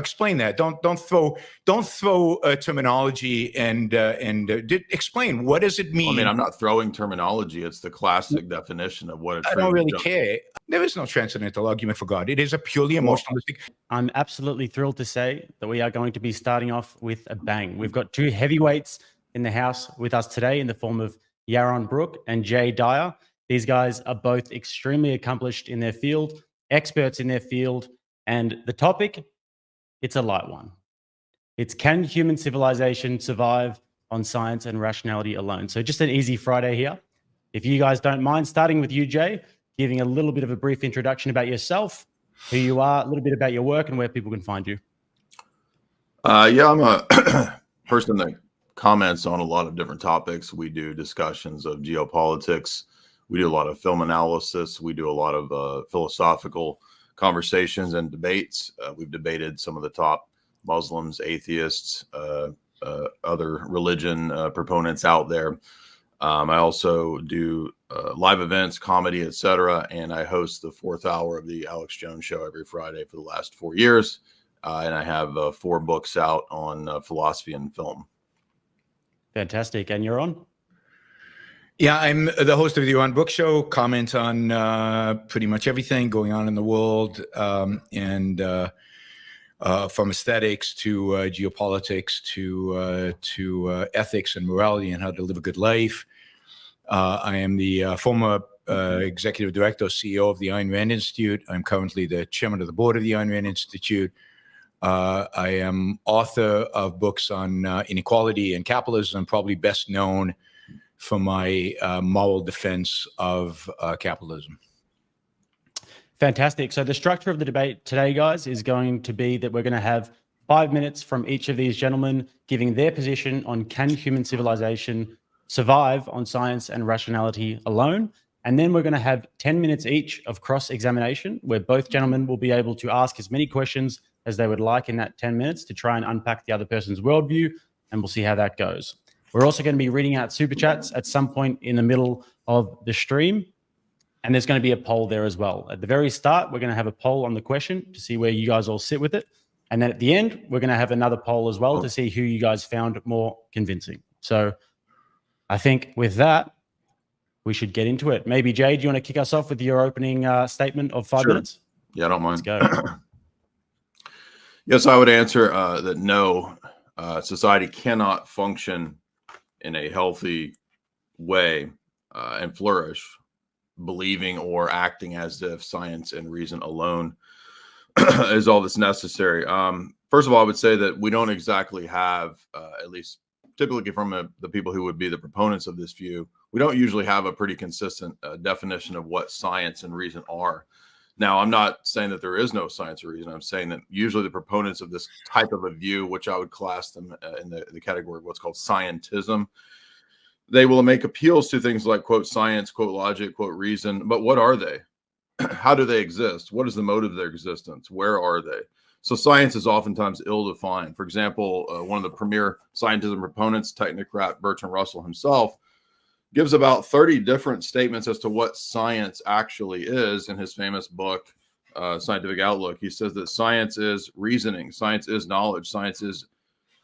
Explain that. Don't throw terminology and explain, what does it mean? I mean, I'm not throwing terminology. It's the classic definition of what a true. I don't really care. There is no transcendental argument for God. It is a purely emotionalistic. I'm absolutely thrilled to say that we are going to be starting off with a bang. We've got two heavyweights in the house with us today in the form of Yaron Brook and Jay Dyer. These guys are both extremely accomplished in their field, experts in their field, and the topic, it's a light one. It's, can human civilization survive on science and rationality alone? So just an easy Friday here. If you guys don't mind, starting with you, Jay, giving a little bit of a brief introduction about yourself, who you are, a little bit about your work, and where people can find you. Yeah, I'm a person that comments on a lot of different topics. We do discussions of geopolitics. We do a lot of film analysis. We do a lot of philosophical conversations and debates. We've debated some of the top Muslims, atheists, other religion proponents out there. I also do live events, comedy, etc., and I host the 4th hour of the Alex Jones Show every Friday for the last 4 years. And I have 4 books out on philosophy and film. Fantastic. And you're on? Yeah, I'm the host of the Yaron Brook Show, comment on pretty much everything going on in the world, and from aesthetics to geopolitics to ethics and morality and how to live a good life. I am the former executive director, CEO of the Ayn Rand Institute. I'm currently the chairman of the board of the Ayn Rand Institute. I am author of books on inequality and capitalism, probably best known for my moral defense of capitalism. Fantastic. So the structure of the debate today, guys, is going to be that we're going to have 5 minutes from each of these gentlemen giving their position on, can human civilization survive on science and rationality alone? And then we're going to have 10 minutes each of cross-examination, where both gentlemen will be able to ask as many questions as they would like in that 10 minutes to try and unpack the other person's worldview, and we'll see how that goes. We're also going to be reading out super chats at some point in the middle of the stream, and there's going to be a poll there as well. At the very start, we're going to have a poll on the question to see where you guys all sit with it. And then at the end, we're going to have another poll as well to see who you guys found more convincing. So I think with that, we should get into it. Maybe, Jay, do you want to kick us off with your opening statement of 5 minutes? Yeah, I don't mind. Let's go. Yes, I would answer that no, society cannot function in a healthy way and flourish, believing or acting as if science and reason alone is all that's necessary. First of all, I would say that we don't exactly have, at least typically from the people who would be the proponents of this view, we don't usually have a pretty consistent definition of what science and reason are. Now, I'm not saying that there is no science or reason. I'm saying that usually the proponents of this type of a view, which I would class them in the category of what's called scientism, they will make appeals to things like, quote, science, quote, logic, quote, reason. But what are they? How do they exist? What is the motive of their existence? Where are they? So science is oftentimes ill-defined. For example, one of the premier scientism proponents, technocrat Bertrand Russell himself, gives about 30 different statements as to what science actually is in his famous book, Scientific Outlook. He says that science is reasoning, science is knowledge, science is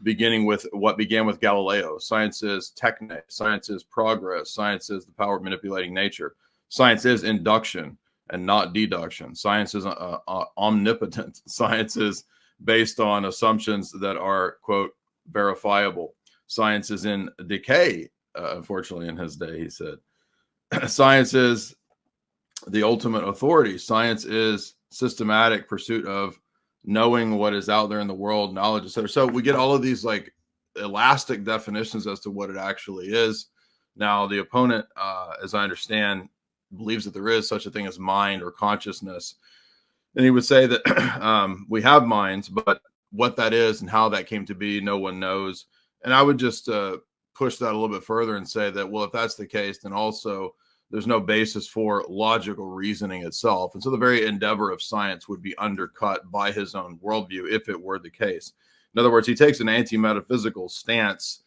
beginning with what began with Galileo, science is techne, science is progress, science is the power of manipulating nature, science is induction and not deduction, science is omnipotent, science is based on assumptions that are, quote, verifiable, science is in decay. Unfortunately, in his day, he said, science is the ultimate authority. Science is systematic pursuit of knowing what is out there in the world, knowledge, etc. So we get all of these like elastic definitions as to what it actually is. Now, the opponent, as I understand, believes that there is such a thing as mind or consciousness. And he would say that we have minds, but what that is and how that came to be, no one knows. And I would just push that a little bit further and say that, well, if that's the case, then also there's no basis for logical reasoning itself. And so the very endeavor of science would be undercut by his own worldview if it were the case. In other words, he takes an anti-metaphysical stance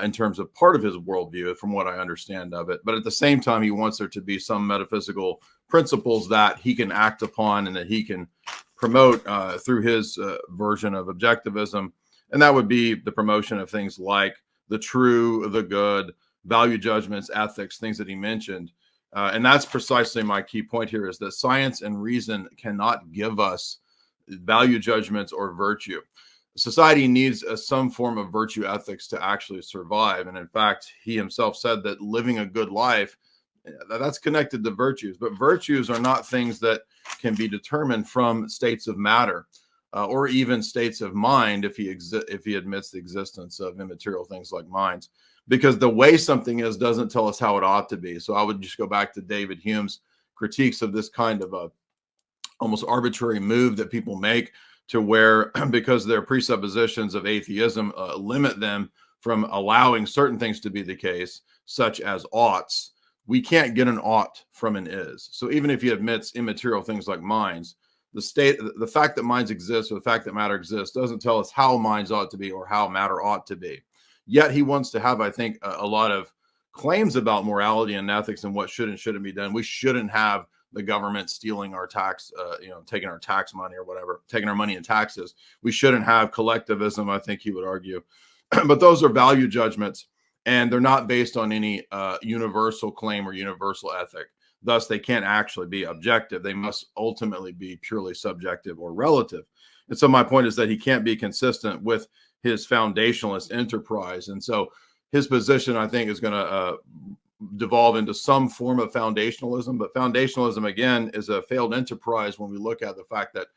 in terms of part of his worldview, from what I understand of it. But at the same time, he wants there to be some metaphysical principles that he can act upon and that he can promote through his version of objectivism. And that would be the promotion of things like the true, the good, value judgments, ethics, things that he mentioned. And that's precisely my key point here, is that science and reason cannot give us value judgments or virtue. Society needs some form of virtue ethics to actually survive. And in fact, he himself said that living a good life, that's connected to virtues. But virtues are not things that can be determined from states of matter or even states of mind if he admits the existence of immaterial things like minds. Because the way something is doesn't tell us how it ought to be. So I would just go back to David Hume's critiques of this kind of a almost arbitrary move that people make, to where, because their presuppositions of atheism limit them from allowing certain things to be the case, such as oughts. We can't get an ought from an is. So even if he admits immaterial things like minds, the fact that minds exist, or the fact that matter exists, doesn't tell us how minds ought to be or how matter ought to be. Yet he wants to have, I think, a lot of claims about morality and ethics and what should and shouldn't be done. We shouldn't have the government stealing our tax, taking our tax money or whatever, taking our money in taxes. We shouldn't have collectivism, I think he would argue. But those are value judgments, and they're not based on any universal claim or universal ethic. Thus, they can't actually be objective. They must ultimately be purely subjective or relative. And so my point is that he can't be consistent with his foundationalist enterprise. And so his position, I think, is going to devolve into some form of foundationalism. But foundationalism, again, is a failed enterprise when we look at the fact that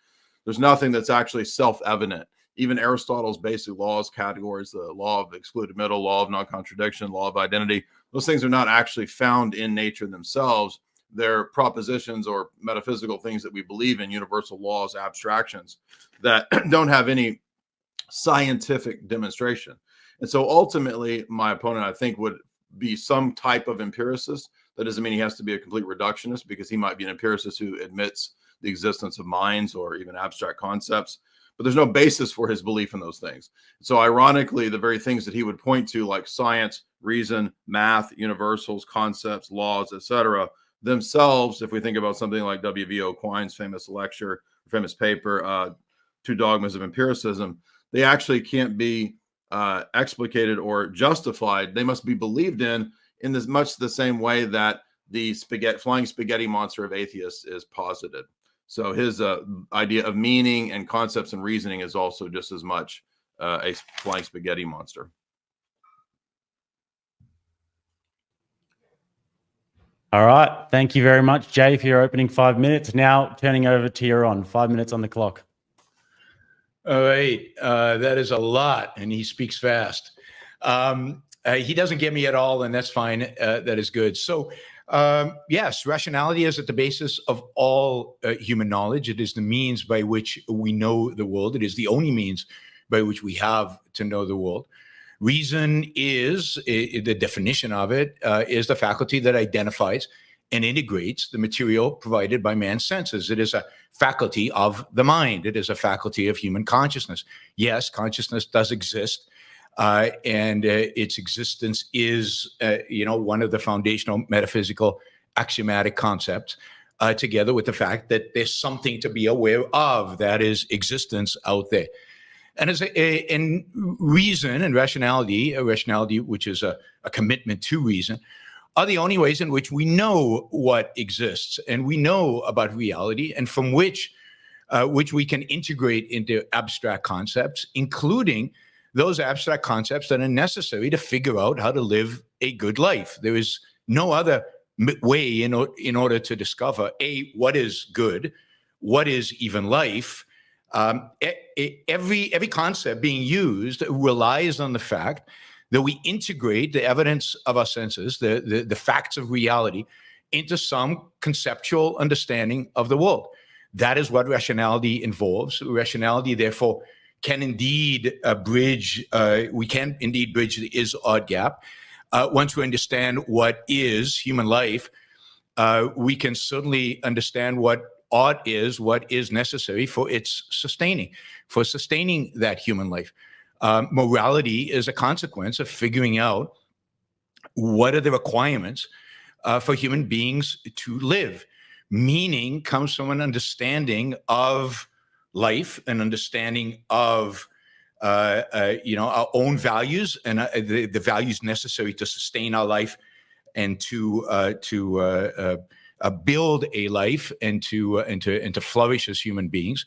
there's nothing that's actually self-evident. Even Aristotle's basic laws categories, the law of excluded middle, law of non-contradiction, law of identity, those things are not actually found in nature themselves. They're propositions or metaphysical things that we believe in, universal laws, abstractions that don't have any scientific demonstration. And so ultimately, my opponent, I think, would be some type of empiricist. That doesn't mean he has to be a complete reductionist, because he might be an empiricist who admits the existence of minds or even abstract concepts, but there's no basis for his belief in those things. So ironically, the very things that he would point to, like science, reason, math, universals, concepts, laws, etc., themselves, if we think about something like W.V.O. Quine's famous lecture, famous paper, Two Dogmas of Empiricism, they actually can't be explicated or justified. They must be believed in this much the same way that the flying spaghetti monster of atheists is posited. So his idea of meaning and concepts and reasoning is also just as much a flying spaghetti monster. All right. Thank you very much, Jay, for your opening 5 minutes. Now turning over to Yaron. 5 minutes on the clock. All right. That is a lot, and he speaks fast. He doesn't get me at all, and that's fine. That is good. So, yes, rationality is at the basis of all human knowledge. It is the means by which we know the world. It is the only means by which we have to know the world. Reason is, the definition of it, is the faculty that identifies and integrates the material provided by man's senses. It is a faculty of the mind. It is a faculty of human consciousness. Yes, consciousness does exist, and its existence is, one of the foundational metaphysical axiomatic concepts, together with the fact that there's something to be aware of, that is existence out there. And in reason and rationality, which is a commitment to reason, are the only ways in which we know what exists, and we know about reality, and from which we can integrate into abstract concepts, including those abstract concepts that are necessary to figure out how to live a good life. There is no other way in order to discover what is good, what is even life. Every concept being used relies on the fact that we integrate the evidence of our senses, the facts of reality, into some conceptual understanding of the world. That is what rationality involves. Rationality, therefore, can indeed bridge the is-ought gap. Once we understand what is human life, we can certainly understand what ought is, what is necessary for its sustaining that human life. Morality is a consequence of figuring out what are the requirements for human beings to live. Meaning comes from an understanding of life, an understanding of our own values and the values necessary to sustain our life and to build a life and to flourish as human beings.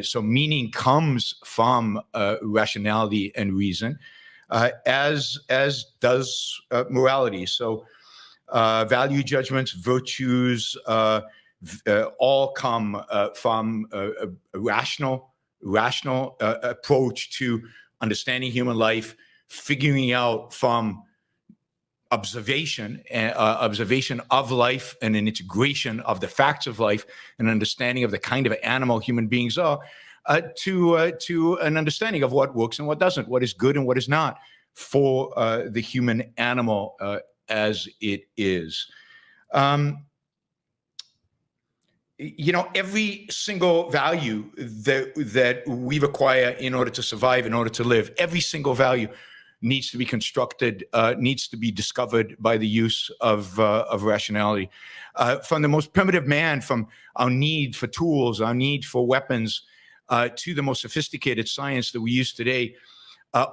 So meaning comes from rationality and reason, as does morality. So value judgments, virtues, all come from a rational approach to understanding human life, figuring out from observation of life and an integration of the facts of life, and understanding of the kind of animal human beings are, to an understanding of what works and what doesn't, what is good and what is not for the human animal as it is. Every single value that we require in order to survive, in order to live, every single value needs to be constructed, needs to be discovered by the use of rationality. From the most primitive man, from our need for tools, our need for weapons, to the most sophisticated science that we use today,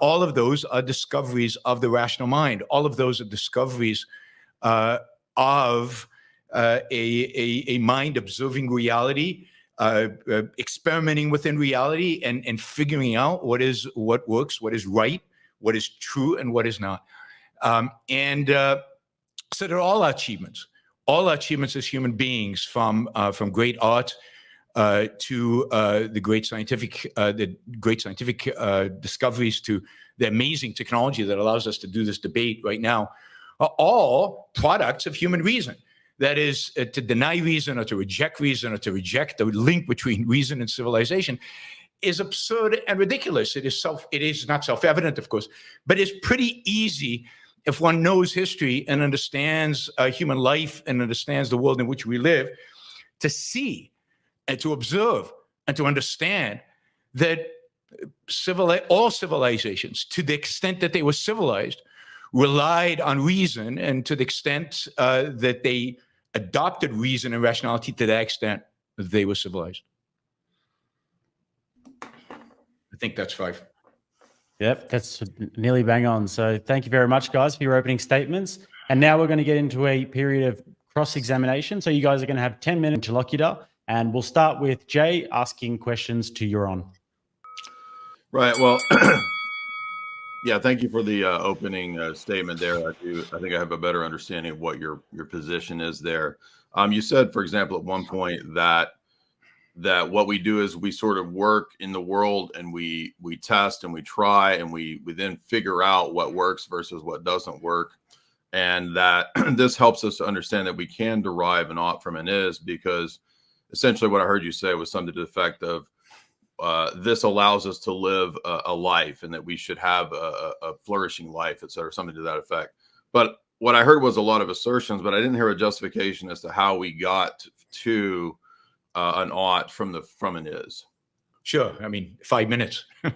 all of those are discoveries of the rational mind. All of those are discoveries of a mind observing reality, experimenting within reality, and figuring out what works, what is right, what is true, and what is not. So they're all our achievements as human beings, from great art to the great scientific discoveries, to the amazing technology that allows us to do this debate right now, are all products of human reason. That is, to deny reason or to reject reason or to reject the link between reason and civilization is absurd and ridiculous. It is not self-evident, of course, but it's pretty easy if one knows history and understands human life and understands the world in which we live, to see and to observe and to understand that all civilizations, to the extent that they were civilized, relied on reason, and to the extent that they adopted reason and rationality, to that extent they were civilized. I think that's 5. Yep, that's nearly bang on. So thank you very much, guys, for your opening statements. And now we're going to get into a period of cross-examination. So you guys are going to have 10 minutes interlocutor, and we'll start with Jay asking questions to Yaron. Right. Well, yeah, thank you for the opening statement there. I think I have a better understanding of what your position is there. You said, for example, at one point that what we do is we sort of work in the world, and we test and we try, and we then figure out what works versus what doesn't work. And that this helps us to understand that we can derive an ought from an is, because essentially what I heard you say was something to the effect of this allows us to live a life, and that we should have a flourishing life, et cetera, something to that effect. But what I heard was a lot of assertions, but I didn't hear a justification as to how we got to an ought from an is. Sure. I mean, 5 minutes. These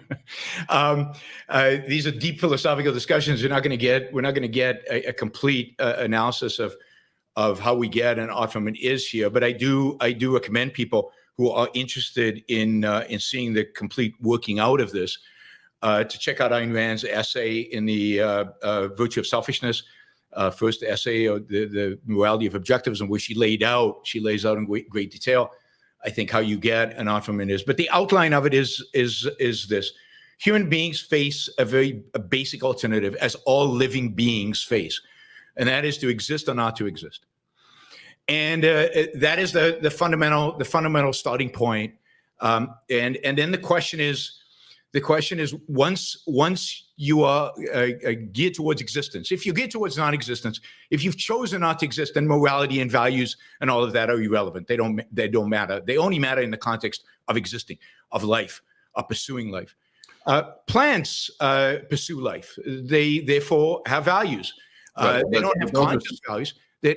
are deep philosophical discussions. We're not going to get a complete analysis of how we get an ought from an is here. But I do recommend people who are interested in seeing the complete working out of this to check out Ayn Rand's essay in the Virtue of Selfishness, first essay, or the Morality of Objectivism, where she lays out in great detail, I think, how you get an ought from an is. But the outline of it is this: human beings face a very basic alternative, as all living beings face, and that is to exist or not to exist. And that is the fundamental starting point. And then the question is, once you are geared towards existence, if you're geared towards non-existence, if you've chosen not to exist, then morality and values and all of that are irrelevant. They don't matter. They only matter in the context of existing, of life, of pursuing life. Plants pursue life. They therefore have values. They don't have conscious values. You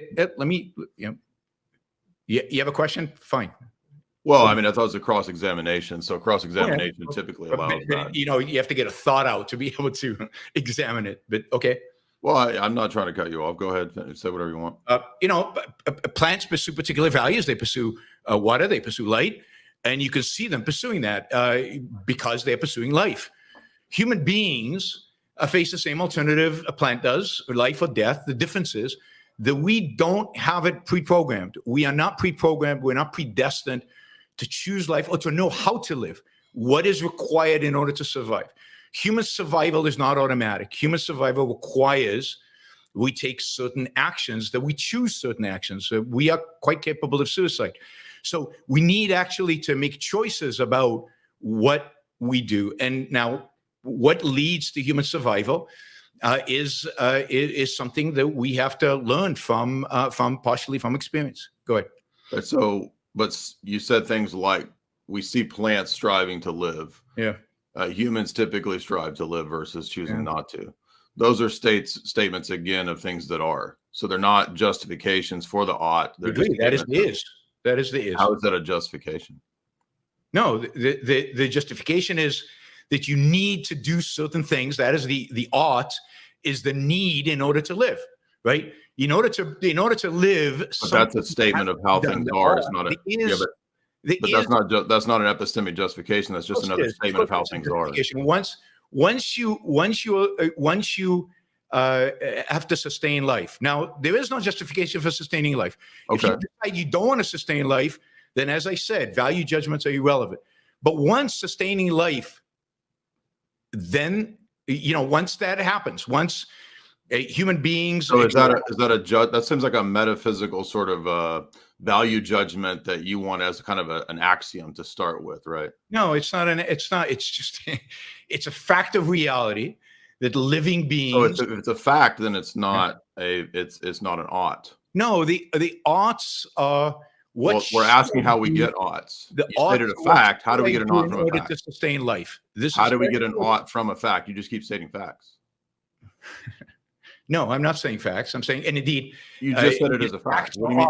have a question? Fine. Well, I mean, I thought it was a cross-examination. So cross-examination typically allows that. You have to get a thought out to be able to examine it. But okay. Well, I'm not trying to cut you off. Go ahead, say whatever you want. Plants pursue particular values. They pursue water. They pursue light. And you can see them pursuing that because they're pursuing life. Human beings face the same alternative a plant does, life or death. The difference is that we don't have it pre-programmed. We are not pre-programmed. We're not predestined to choose life or to know how to live. What is required in order to survive? Human survival is not automatic. Human survival requires we take certain actions, that we choose certain actions. We are quite capable of suicide. So we need actually to make choices about what we do. And now what leads to human survival is something that we have to learn from partially from experience. Go ahead. So, but you said things like we see plants striving to live. Yeah. Humans typically strive to live versus choosing not to. Those are statements again of things that are. So they're not justifications for the ought. They're just that is the is. That is the is. How is that a justification? No, the justification is that you need to do certain things. That is the ought is the need in order to live, right? In order to live. But that's a statement of how things are. It's not a but that's not an epistemic justification. That's just another statement of how things are. Once you have to sustain life. Now, there is no justification for sustaining life. Okay. If you decide you don't want to sustain life, then as I said, value judgments are irrelevant. But once sustaining life, then, once that happens, once human beings. So that seems like a metaphysical sort of value judgment that you want as kind of an axiom to start with, right? No, it's not. It's just, it's a fact of reality that living beings. So if it's a fact, then it's not it's not an ought. No, the oughts are what. Well, we're asking how we get oughts. You stated a fact. How do we get an ought from a fact? To sustain life. How do we get an ought from a fact? You just keep stating facts. No, I'm not saying facts. I'm saying, and indeed, you just said it as a fact. What do you mean?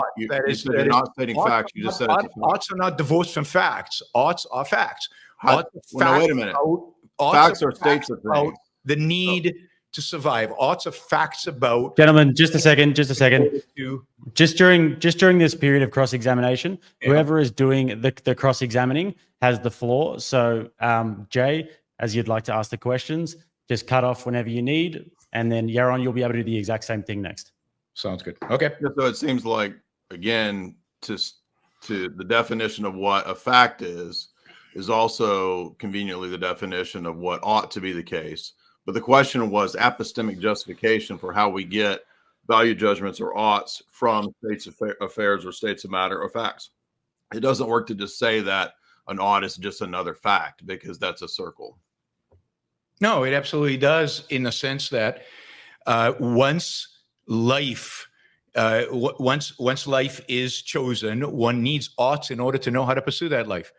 You said you're not stating facts. You just said it's a fact. Oughts are not divorced from facts. Oughts are facts. No, wait a minute. Facts are states of things. The need to survive. Oughts are facts about. Gentlemen, just a second. Just during this period of cross-examination, whoever is doing the cross-examining has the floor. So, Jay, as you'd like to ask the questions, just cut off whenever you need. And then Yaron, you'll be able to do the exact same thing next. Sounds good. Okay. So it seems like, again, to the definition of what a fact is also conveniently the definition of what ought to be the case. But the question was epistemic justification for how we get value judgments or oughts from states of affairs or states of matter or facts. It doesn't work to just say that an ought is just another fact, because that's a circle. No, it absolutely does, in the sense that once life is chosen, one needs oughts in order to know how to pursue that life.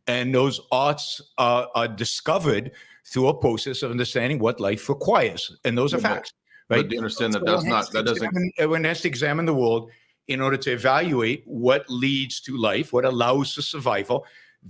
And those oughts are discovered through a process of understanding what life requires. And those are facts, right? But do you understand that one has to examine the world in order to evaluate what leads to life, what allows for survival.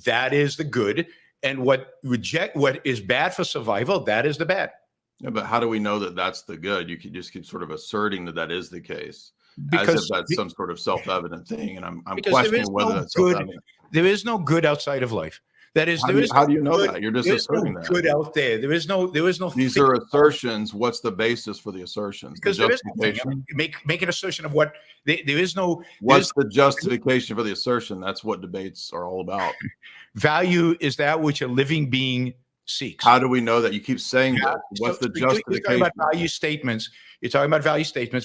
That is the good. And what is bad for survival, that is the bad. Yeah, but how do we know that that's the good? You can just keep sort of asserting that is the case, because as if that's some sort of self-evident thing. And I'm questioning whether that's self-evident. There is no good outside of life. That is, how do you know that? You're just asserting that. Good out there. There is no. These are assertions. What's the basis for the assertions? Because there is nothing. Make an assertion of what there is no. What's the justification for the assertion? That's what debates are all about. Value is that which a living being seeks. How do we know that? You keep saying that. What's the justification? You're talking about value statements.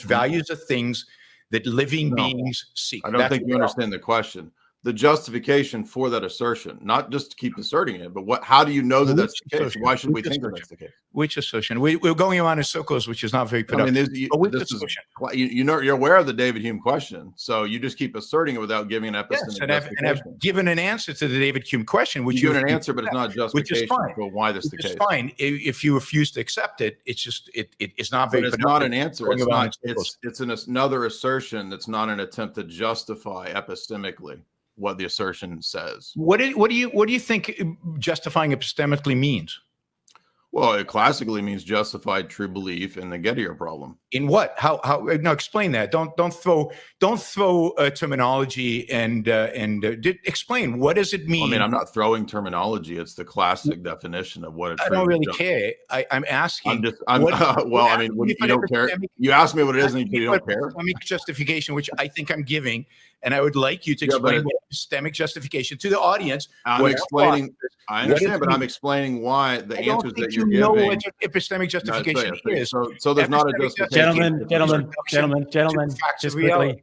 Values are things that living beings seek. I don't think you understand the question. The justification for that assertion, not just to keep asserting it, but how do you know that that's the case? Why should we think that that's the case? Which assertion? We're going around in circles, which is not very productive. You're aware of the David Hume question, so you just keep asserting it without giving an epistemic justification. And I've given an answer to the David Hume question, which you given an answer, but it's not justification for why this is the case. It's fine. If you refuse to accept it, it's just it's not very. But it's not an answer. It's not. It's another assertion that's not an attempt to justify epistemically what the assertion says. What do you think justifying epistemically means? Well, it classically means justified true belief in the Gettier problem. In what? How? No, explain that. Don't throw terminology and explain. What does it mean? I mean, I'm not throwing terminology. It's the classic definition of what a true. I don't really care. I'm asking. Well, I mean, when you don't care. You ask me what it is, and you don't care. Epistemic justification, which I think I'm giving, and I would like you to explain what epistemic justification to the audience. I'm explaining. I understand, but I'm explaining why the answers that you're giving. Know what epistemic justification is. So there's not a justification. Gentlemen, just quickly.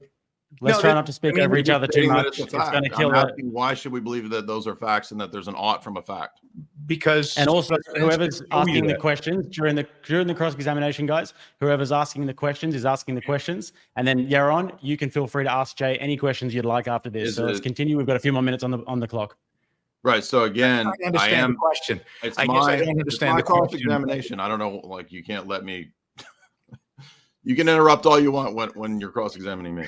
Let's try not to speak over each other too much. It's going to kill it. Why should we believe that those are facts and that there's an ought from a fact? Because and also whoever's asking the questions during the cross-examination, guys, whoever's asking the questions is asking the questions. And then Yaron, you can feel free to ask Jay any questions you'd like after this. So let's continue. We've got a few more minutes on the clock. Right. So again, I understand the question. I don't understand the cross-examination. I don't know. Like, you can't let me. You can interrupt all you want when you're cross-examining me.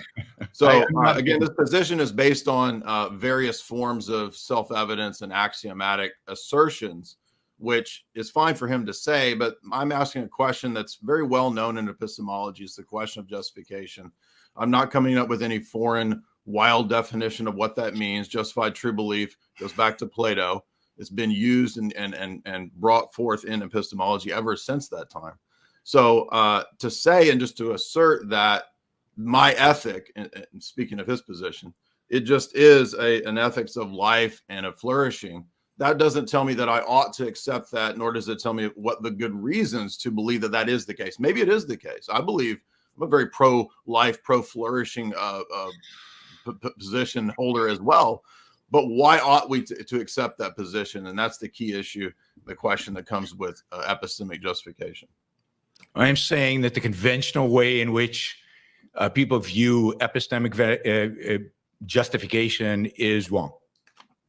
So again, this position is based on various forms of self-evidence and axiomatic assertions, which is fine for him to say, but I'm asking a question that's very well known in epistemology. It's the question of justification. I'm not coming up with any foreign wild definition of what that means. Justified true belief goes back to Plato. It's been used and brought forth in epistemology ever since that time. So to say and just to assert that my ethic, and speaking of his position, it just is an ethics of life and of flourishing. That doesn't tell me that I ought to accept that, nor does it tell me what the good reasons to believe that that is the case. Maybe it is the case. I believe I'm a very pro-life, pro-flourishing position holder as well. But why ought we to accept that position? And that's the key issue, the question that comes with epistemic justification. I'm saying that the conventional way in which people view epistemic justification is wrong.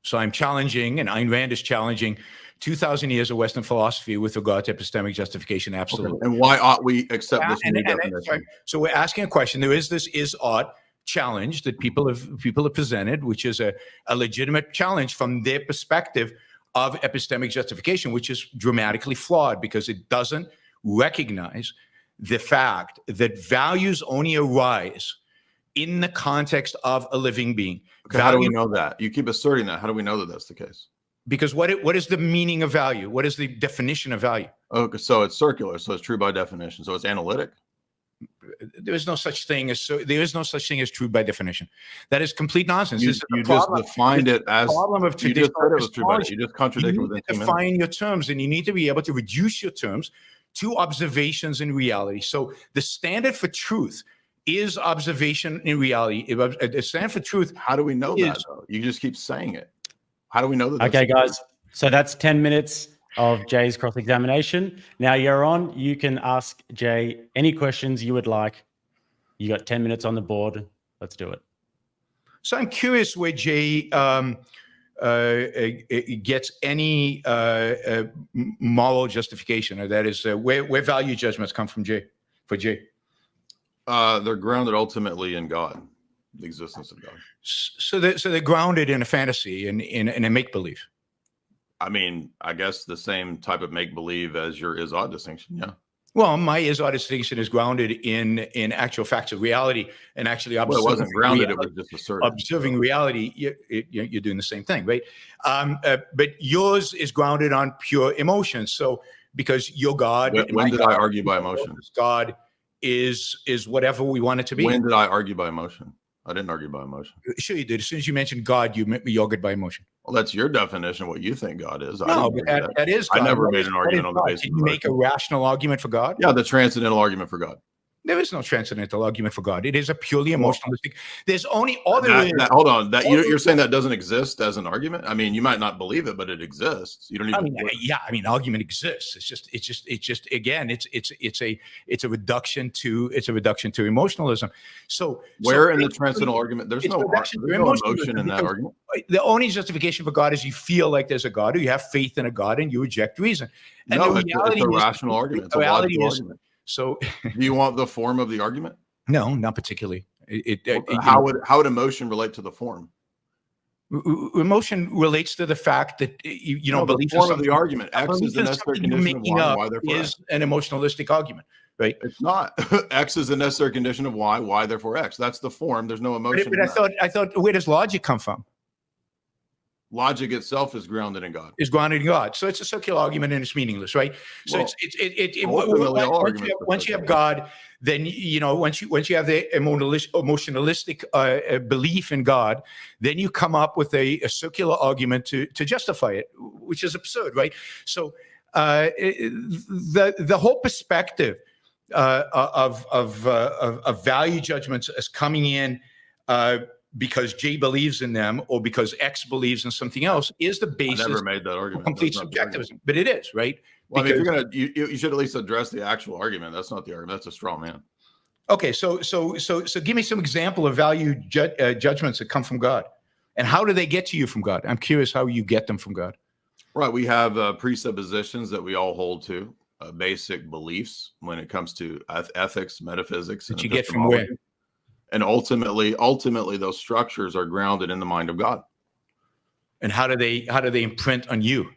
So I'm challenging, and Ayn Rand is challenging, 2,000 years of Western philosophy with regard to epistemic justification. Absolutely. Okay. And why ought we accept this new definition? So we're asking a question. There is this is-ought challenge that people have presented, which is a legitimate challenge from their perspective of epistemic justification, which is dramatically flawed because it doesn't recognize the fact that values only arise in the context of a living being. Okay, how do we know that? You keep asserting that. How do we know that that's the case? Because what is the meaning of value? What is the definition of value? Okay, so it's circular, so it's true by definition. So it's analytic. There is no such thing as true by definition. That is complete nonsense. You just defined it as problem of traditional. You just contradicted within 2 minutes. Define your terms, and you need to be able to reduce your terms to observations in reality. So the standard for truth is observation in reality. The standard for truth. How do we know that, though? You just keep saying it. How do we know that? Okay, guys. So that's 10 minutes of Jay's cross-examination. Now, Yaron, you can ask Jay any questions you would like. You got 10 minutes on the board. Let's do it. So I'm curious where Jay gets any moral justification, or that is where value judgments come from, Jay. For Jay, they're grounded ultimately in God, the existence of God. So they're grounded in a fantasy and in a make believe. I mean, I guess the same type of make believe as your is-ought distinction. Yeah. Well, my is-ought distinction is grounded in actual facts of reality, and actually observing. Well, it wasn't grounded; it was just asserted. Observing reality, you're doing the same thing, right? But yours is grounded on pure emotion. So, because your God, when did I argue by emotion? God is whatever we want it to be. When did I argue by emotion? I didn't argue by emotion. Sure, you did. As soon as you mentioned God, you argued by emotion. Well, that's your definition of what you think God is. No, but that is God. I never made an argument on the basis. Can you make a rational argument for God? Yeah, the transcendental argument for God. There is no transcendental argument for God. It is a purely emotionalistic. There's only other. Hold on. You're saying that doesn't exist as an argument? I mean, you might not believe it, but it exists. You don't even. I mean, argument exists. It's just. Again, it's a reduction to emotionalism. So where in the transcendental argument there's no emotion in that argument. The only justification for God is you feel like there's a God, or you have faith in a God, and you reject reason. And no, it's a rational argument. It's a logical argument. So, do you want the form of the argument? No, not particularly. How would emotion relate to the form? Emotion relates to the fact that you know, the belief form in of the argument. X is the necessary condition of why therefore is an emotionalistic argument, right? It's not. X is the necessary condition of why therefore X. That's the form. There's no emotion. But I thought, where does logic come from? Logic itself is grounded in God. Is grounded in God. So it's a circular argument and it's meaningless, right? So once you have God, then you know once you have the emotionalistic belief in God, then you come up with a circular argument to justify it, which is absurd, right? So the whole perspective of value judgments as coming in because J believes in them or because X believes in something else is the basis. I never made that argument. Complete subjectivism, but it is, right? Well, I mean, if you're gonna, you should at least address the actual argument. That's not the argument. That's a straw man. Okay, so give me some example of value judgments that come from God, and how do they get to you from God? I'm curious how you get them from God. Right, we have presuppositions that we all hold to, basic beliefs when it comes to ethics, metaphysics, that you get from where? And ultimately, those structures are grounded in the mind of God. And how do they imprint on you?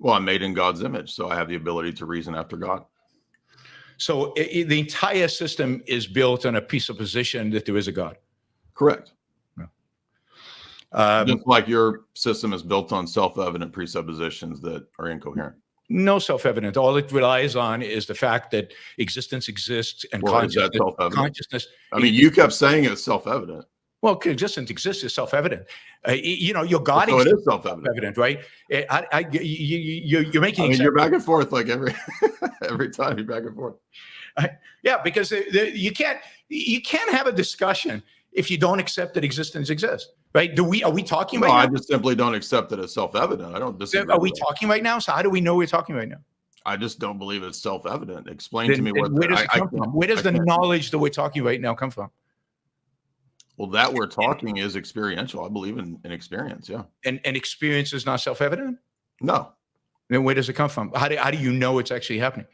Well, I'm made in God's image, so I have the ability to reason after God. So the entire system is built on a presupposition that there is a God. Correct. Yeah. Just like your system is built on self-evident presuppositions that are incoherent. No self-evident. All it relies on is the fact that existence exists and consciousness. I mean, you kept saying it's self-evident. Well, existence exists is self-evident. You know, your God so it is self-evident, right? You're making. I mean, you're back and forth like every time you're back and forth. Yeah, because you can't have a discussion if you don't accept that existence exists. Right? Are we talking right now? I just simply don't accept it as self-evident. I don't disagree. Are we talking right now? So how do we know we're talking right now? I just don't believe it's self-evident. Explain to me where does it come from? Where does the knowledge that we're talking right now come from? Well, that we're talking is experiential. I believe in experience, yeah. And experience is not self-evident? No. Then where does it come from? How do you know it's actually happening?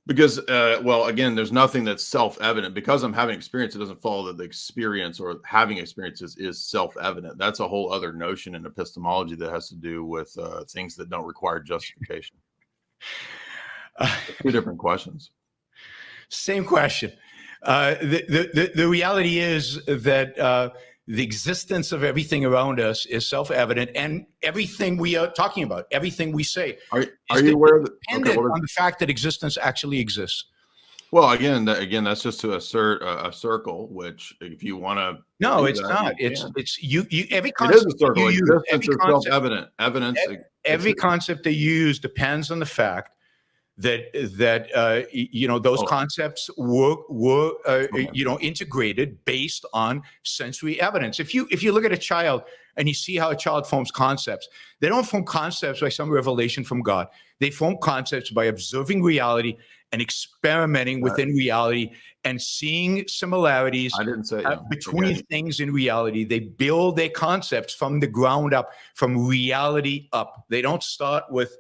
Because, well, again, there's nothing that's self-evident. Because I'm having experience, it doesn't follow that the experience or having experiences is self-evident. That's a whole other notion in epistemology that has to do with things that don't require justification. Two different questions. Same question. The reality is that the existence of everything around us is self-evident, and everything we are talking about, everything we say, are you aware that dependent on the fact that existence actually exists? Well, again, that's just to assert a circle. Which, if you want to, no, it's not. It's you. Every it concept is a circle. Existence is self-evident. Evidence. Every concept they use depends on the fact that you know those concepts were you know integrated based on sensory evidence. If you look at a child and you see how a child forms concepts, they don't form concepts by some revelation from God. They form concepts by observing reality and experimenting within reality and seeing similarities between things in reality. They build their concepts from the ground up, from reality up. They don't start with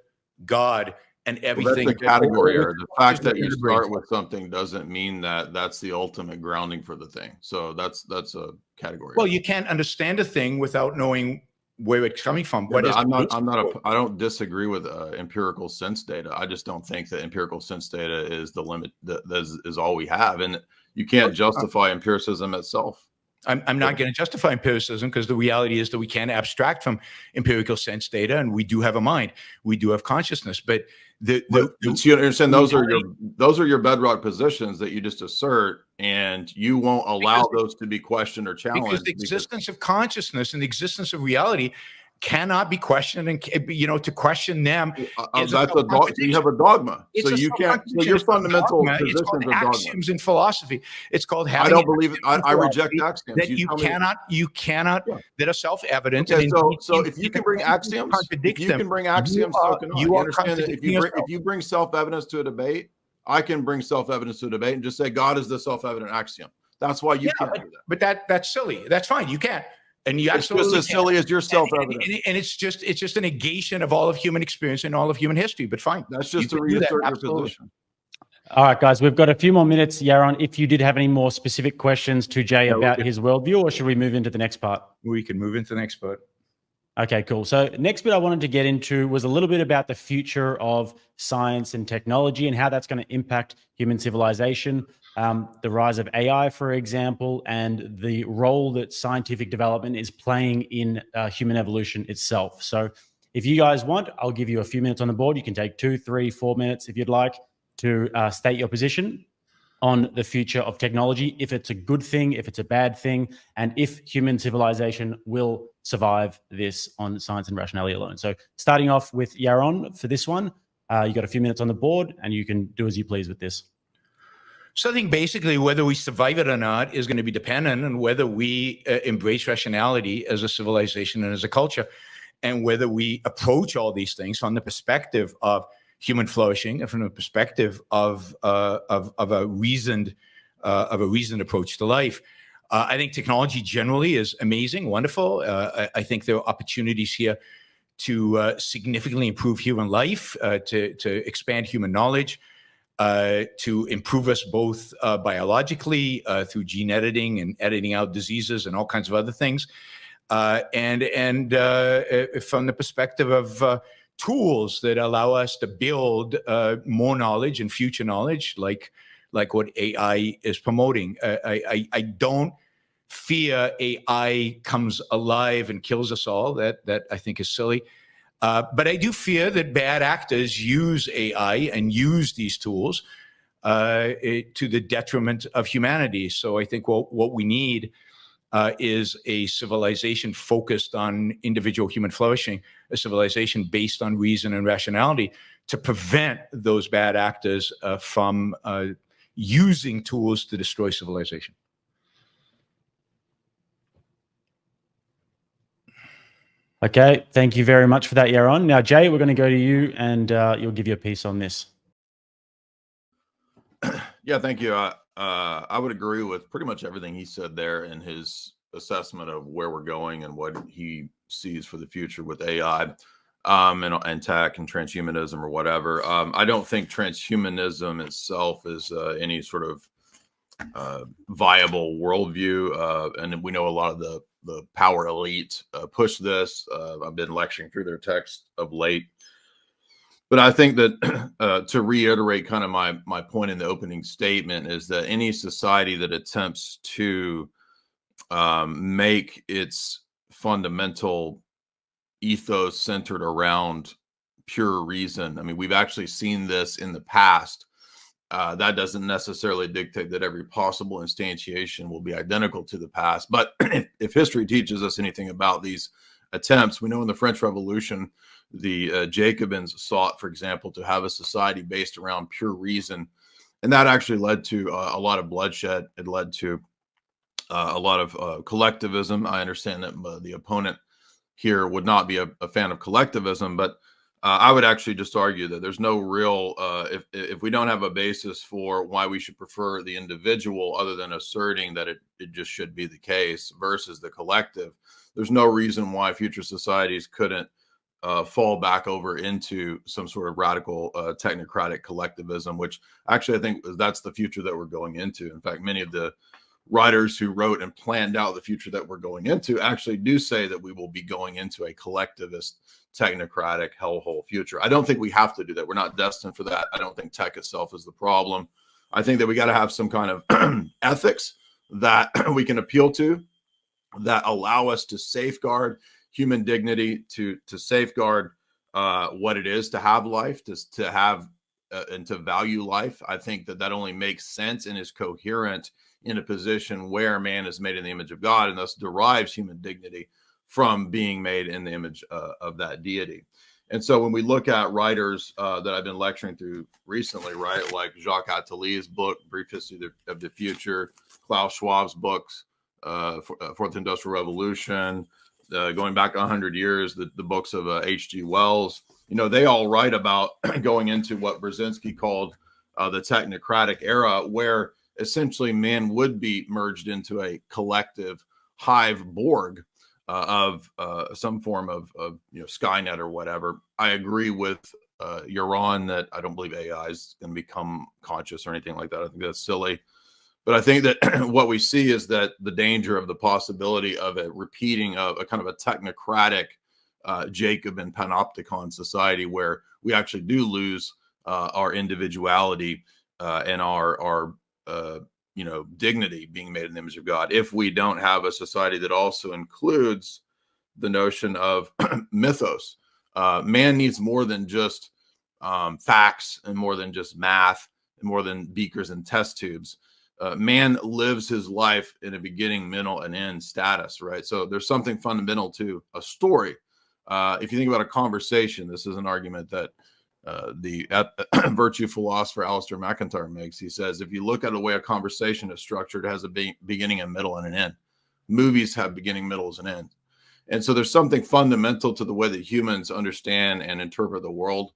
God and everything. Well, that's a category error. The fact that you start with something doesn't mean that that's the ultimate grounding for the thing. So that's a category. Well, you can't understand a thing without knowing where it's coming from. I don't disagree with empirical sense data. I just don't think that empirical sense data is the limit. That is all we have, and you can't justify empiricism itself. I'm not going to justify empiricism because the reality is that we can't abstract from empirical sense data, and we do have a mind, we do have consciousness. But you understand those are your bedrock positions that you just assert, and you won't allow those to be questioned or challenged. Because the existence of consciousness and the existence of reality cannot be questioned, and to question them that's you have a dogma. So you can't. So your fundamental positions it's called are axioms in philosophy. It's called having. I don't believe it. I reject axioms. That you cannot that are self-evident. Okay, so if you can bring axioms, you understand that if you bring self-evidence to a debate, I can bring self-evidence to a debate and just say God is the self-evident axiom. That's why you can't do that. But that's silly. That's fine. You can't. And you it's just as silly as your self-evident. And it's just a negation of all of human experience and all of human history. But fine. That's just to reassert your position. All right, guys, we've got a few more minutes. Yaron, if you did have any more specific questions to Jay about his worldview, or should we move into the next part? We can move into the next part. Okay, cool. So next bit I wanted to get into was a little bit about the future of science and technology and how that's going to impact human civilization, the rise of AI, for example, and the role that scientific development is playing in human evolution itself. So if you guys want, I'll give you a few minutes on the board. You can take 2, 3, 4 minutes if you'd like to state your position on the future of technology, if it's a good thing, if it's a bad thing, and if human civilization will survive this on science and rationality alone. So starting off with Yaron for this one, you got a few minutes on the board and you can do as you please with this. So I think basically whether we survive it or not is going to be dependent on whether we embrace rationality as a civilization and as a culture, and whether we approach all these things from the perspective of human flourishing and from the perspective of a reasoned approach to life. I think technology generally is amazing, wonderful. I think there are opportunities here to significantly improve human life, to expand human knowledge, to improve us both biologically through gene editing and editing out diseases and all kinds of other things, and from the perspective of tools that allow us to build more knowledge and future knowledge, like what AI is promoting. I don't fear AI comes alive and kills us all. That I think is silly. But I do fear that bad actors use AI and use these tools to the detriment of humanity. So I think what we need is a civilization focused on individual human flourishing, a civilization based on reason and rationality to prevent those bad actors from using tools to destroy civilization. Okay, thank you very much for that, Yaron. Now, Jay, we're going to go to you and you'll give you a piece on this. Yeah, thank you. I would agree with pretty much everything he said there in his assessment of where we're going and what he sees for the future with AI and tech and transhumanism or whatever. I don't think transhumanism itself is any sort of viable worldview. And we know a lot of the power elite push this. I've been lecturing through their text of late. But I think that to reiterate kind of my point in the opening statement is that any society that attempts to make its fundamental ethos centered around pure reason. I mean, we've actually seen this in the past. That doesn't necessarily dictate that every possible instantiation will be identical to the past. But if history teaches us anything about these attempts, we know in the French Revolution, the Jacobins sought, for example, to have a society based around pure reason. And that actually led to a lot of bloodshed. It led to a lot of collectivism. I understand that the opponent here would not be a fan of collectivism, but I would actually just argue that there's no real, if we don't have a basis for why we should prefer the individual other than asserting that it just should be the case versus the collective, there's no reason why future societies couldn't fall back over into some sort of radical technocratic collectivism, which actually I think that's the future that we're going into. In fact, many of the writers who wrote and planned out the future that we're going into actually do say that we will be going into a collectivist, technocratic, hellhole future. I don't think we have to do that. We're not destined for that. I don't think tech itself is the problem. I think that we got to have some kind of ethics that we can appeal to that allow us to safeguard human dignity, to safeguard what it is to have life, to have and to value life. I think that only makes sense and is coherent in a position where man is made in the image of God and thus derives human dignity from being made in the image of that deity. And so when we look at writers that I've been lecturing through recently, right, like Jacques Attali's book, Brief History of the Future, Klaus Schwab's books, Fourth Industrial Revolution, going back 100 years, the books of H.G. Wells, they all write about going into what Brzezinski called the technocratic era, where essentially man would be merged into a collective hive Borg of some form of Skynet or whatever. I agree with Yaron that I don't believe AI is going to become conscious or anything like that. I think that's silly. But I think that what we see is that the danger of the possibility of a repeating of a kind of a technocratic Jacob and panopticon society, where we actually do lose our individuality and our dignity, being made in the image of God, if we don't have a society that also includes the notion of mythos. Man needs more than just facts, and more than just math, and more than beakers and test tubes. Man lives his life in a beginning, middle, and end status, right? So there's something fundamental to a story. If you think about a conversation, this is an argument that the virtue philosopher Alistair McIntyre makes. He says, if you look at the way a conversation is structured, it has a beginning, a middle, and an end. Movies have beginning, middles, and ends. And so there's something fundamental to the way that humans understand and interpret the world,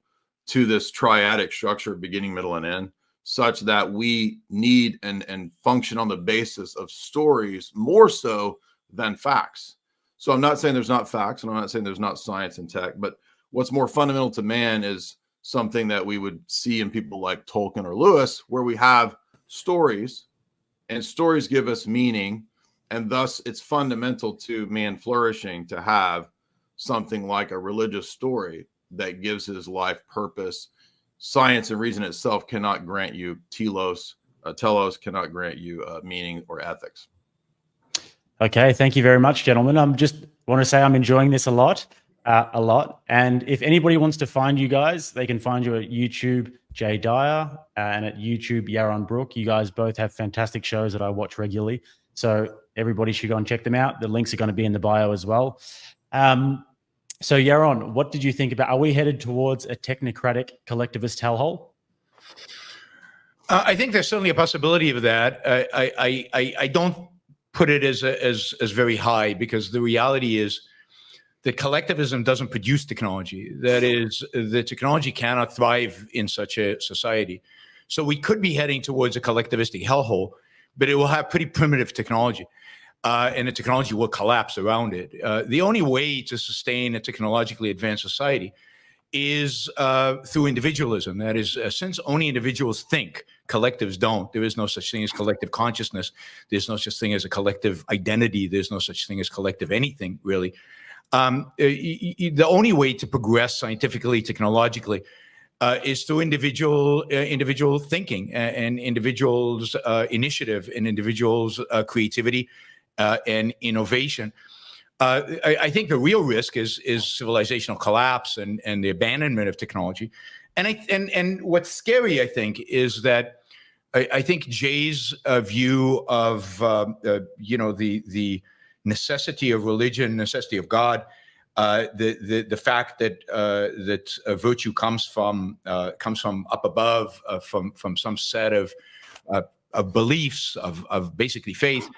to this triadic structure of beginning, middle, and end, such that we need and function on the basis of stories more so than facts. So I'm not saying there's not facts, and I'm not saying there's not science and tech, but what's more fundamental to man is something that we would see in people like Tolkien or Lewis, where we have stories, and stories give us meaning, and thus it's fundamental to man flourishing to have something like a religious story that gives his life purpose. Science and reason itself cannot grant you telos cannot grant you meaning or ethics. Okay, thank you very much, gentlemen. I'm just want to say I'm enjoying this a lot. And if anybody wants to find you guys, they can find you at YouTube, Jay Dyer, and at YouTube, Yaron Brook. You guys both have fantastic shows that I watch regularly. So everybody should go and check them out. The links are going to be in the bio as well. So Yaron, what did you think about, are we headed towards a technocratic collectivist hellhole? I think there's certainly a possibility of that. I don't put it as very high, because the reality is that collectivism doesn't produce technology. That is, the technology cannot thrive in such a society. So we could be heading towards a collectivistic hellhole, but it will have pretty primitive technology. And the technology will collapse around it. The only way to sustain a technologically advanced society is through individualism. That is, since only individuals think, collectives don't. There is no such thing as collective consciousness. There's no such thing as a collective identity. There's no such thing as collective anything, really. The only way to progress scientifically, technologically, is through individual thinking and individuals' initiative and individuals' creativity and innovation. I think the real risk is civilizational collapse and the abandonment of technology. And what's scary, I think, is that I think Jay's view of the necessity of religion, necessity of God, the fact that virtue comes from up above, from some set of beliefs of basically faith.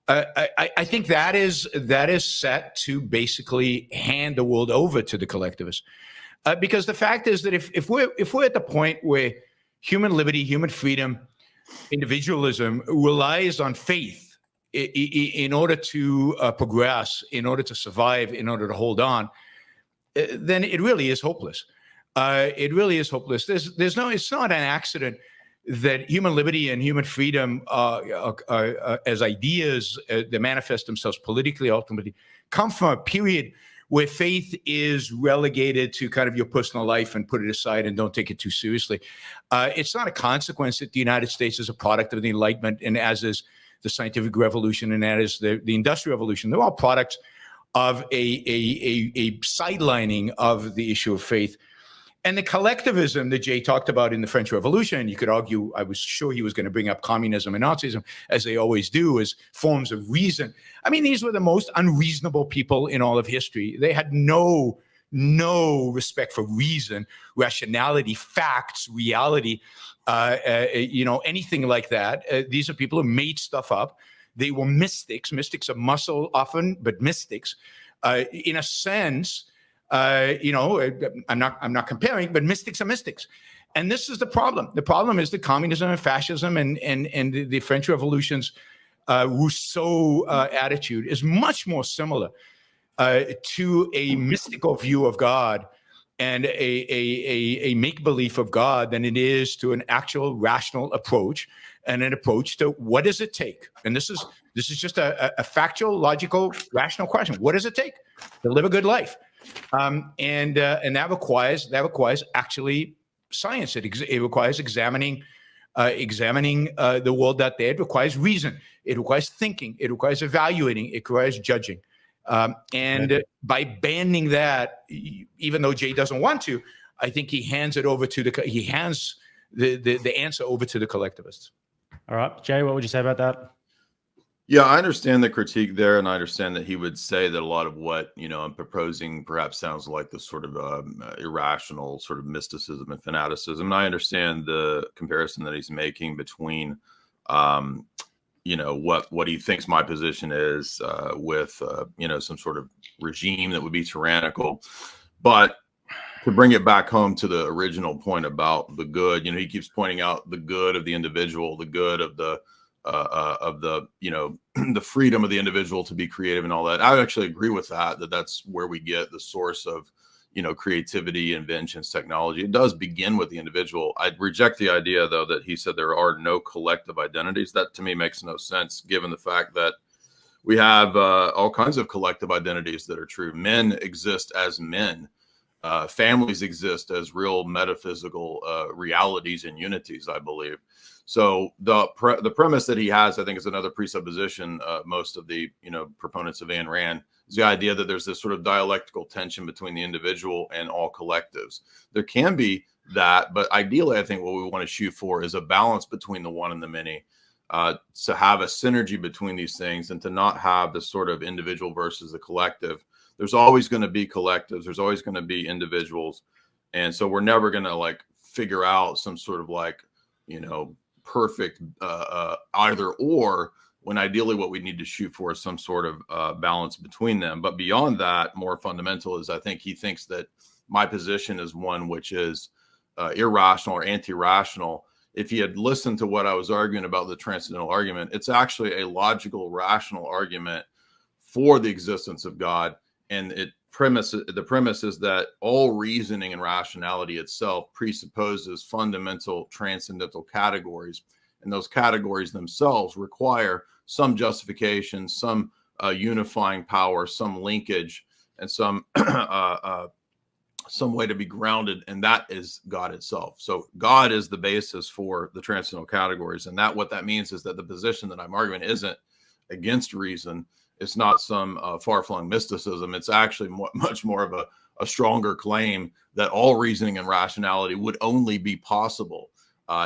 I think that is set to basically hand the world over to the collectivists, because the fact is that if we're at the point where human liberty, human freedom, individualism relies on faith in order to progress, in order to survive, in order to hold on, then it really is hopeless. It really is hopeless. It's not an accident that human liberty and human freedom as ideas that manifest themselves politically ultimately come from a period where faith is relegated to kind of your personal life and put it aside and don't take it too seriously. It's not a consequence that the United States is a product of the Enlightenment, and as is the scientific revolution, and that is the industrial revolution. They're all products of a sidelining of the issue of faith. And the collectivism that Jay talked about in the French Revolution, you could argue, I was sure he was going to bring up communism and Nazism, as they always do, as forms of reason. I mean, these were the most unreasonable people in all of history. They had no respect for reason, rationality, facts, reality, anything like that. These are people who made stuff up. They were mystics. Mystics are muscle often, but mystics. In a sense, I'm not comparing, but mystics are mystics. And this is the problem. The problem is that communism and fascism and the French Revolution's Rousseau attitude is much more similar to a mystical view of God and a make-believe of God than it is to an actual rational approach and an approach to what does it take? And this is just a factual, logical, rational question. What does it take to live a good life? And that requires actually science. It requires examining the world out there. It requires reason. It requires thinking. It requires evaluating. It requires judging. And by banning that, even though Jay doesn't want to, I think he hands the answer over to the collectivists. All right, Jay, what would you say about that? Yeah, I understand the critique there, and I understand that he would say that a lot of what I'm proposing perhaps sounds like this sort of irrational sort of mysticism and fanaticism. And I understand the comparison that he's making between, what he thinks my position is with some sort of regime that would be tyrannical. But to bring it back home to the original point about the good, he keeps pointing out the good of the individual, the good of the the freedom of the individual to be creative and all that. I actually agree with that. That's where we get the source of creativity, inventions, technology. It does begin with the individual. I reject the idea, though, that he said there are no collective identities. That to me makes no sense, given the fact that we have all kinds of collective identities that are true. Men exist as men. Families exist as real metaphysical realities and unities, I believe. So the premise that he has, I think, is another presupposition. Most of the proponents of Ayn Rand is the idea that there's this sort of dialectical tension between the individual and all collectives. There can be that, but ideally, I think what we want to shoot for is a balance between the one and the many, to have a synergy between these things, and to not have this sort of individual versus the collective. There's always going to be collectives. There's always going to be individuals. And so we're never going to figure out some sort of perfect either or, when ideally what we need to shoot for is some sort of balance between them. But beyond that, more fundamental is, I think he thinks that my position is one which is irrational or anti-rational. If he had listened to what I was arguing about the transcendental argument, it's actually a logical, rational argument for the existence of God. And the premise is that all reasoning and rationality itself presupposes fundamental transcendental categories. And those categories themselves require some justification, some unifying power, some linkage, and some way to be grounded. And that is God itself. So God is the basis for the transcendental categories. And what that means is that the position that I'm arguing isn't against reason. It's not some far-flung mysticism. It's actually much more of a stronger claim that all reasoning and rationality would only be possible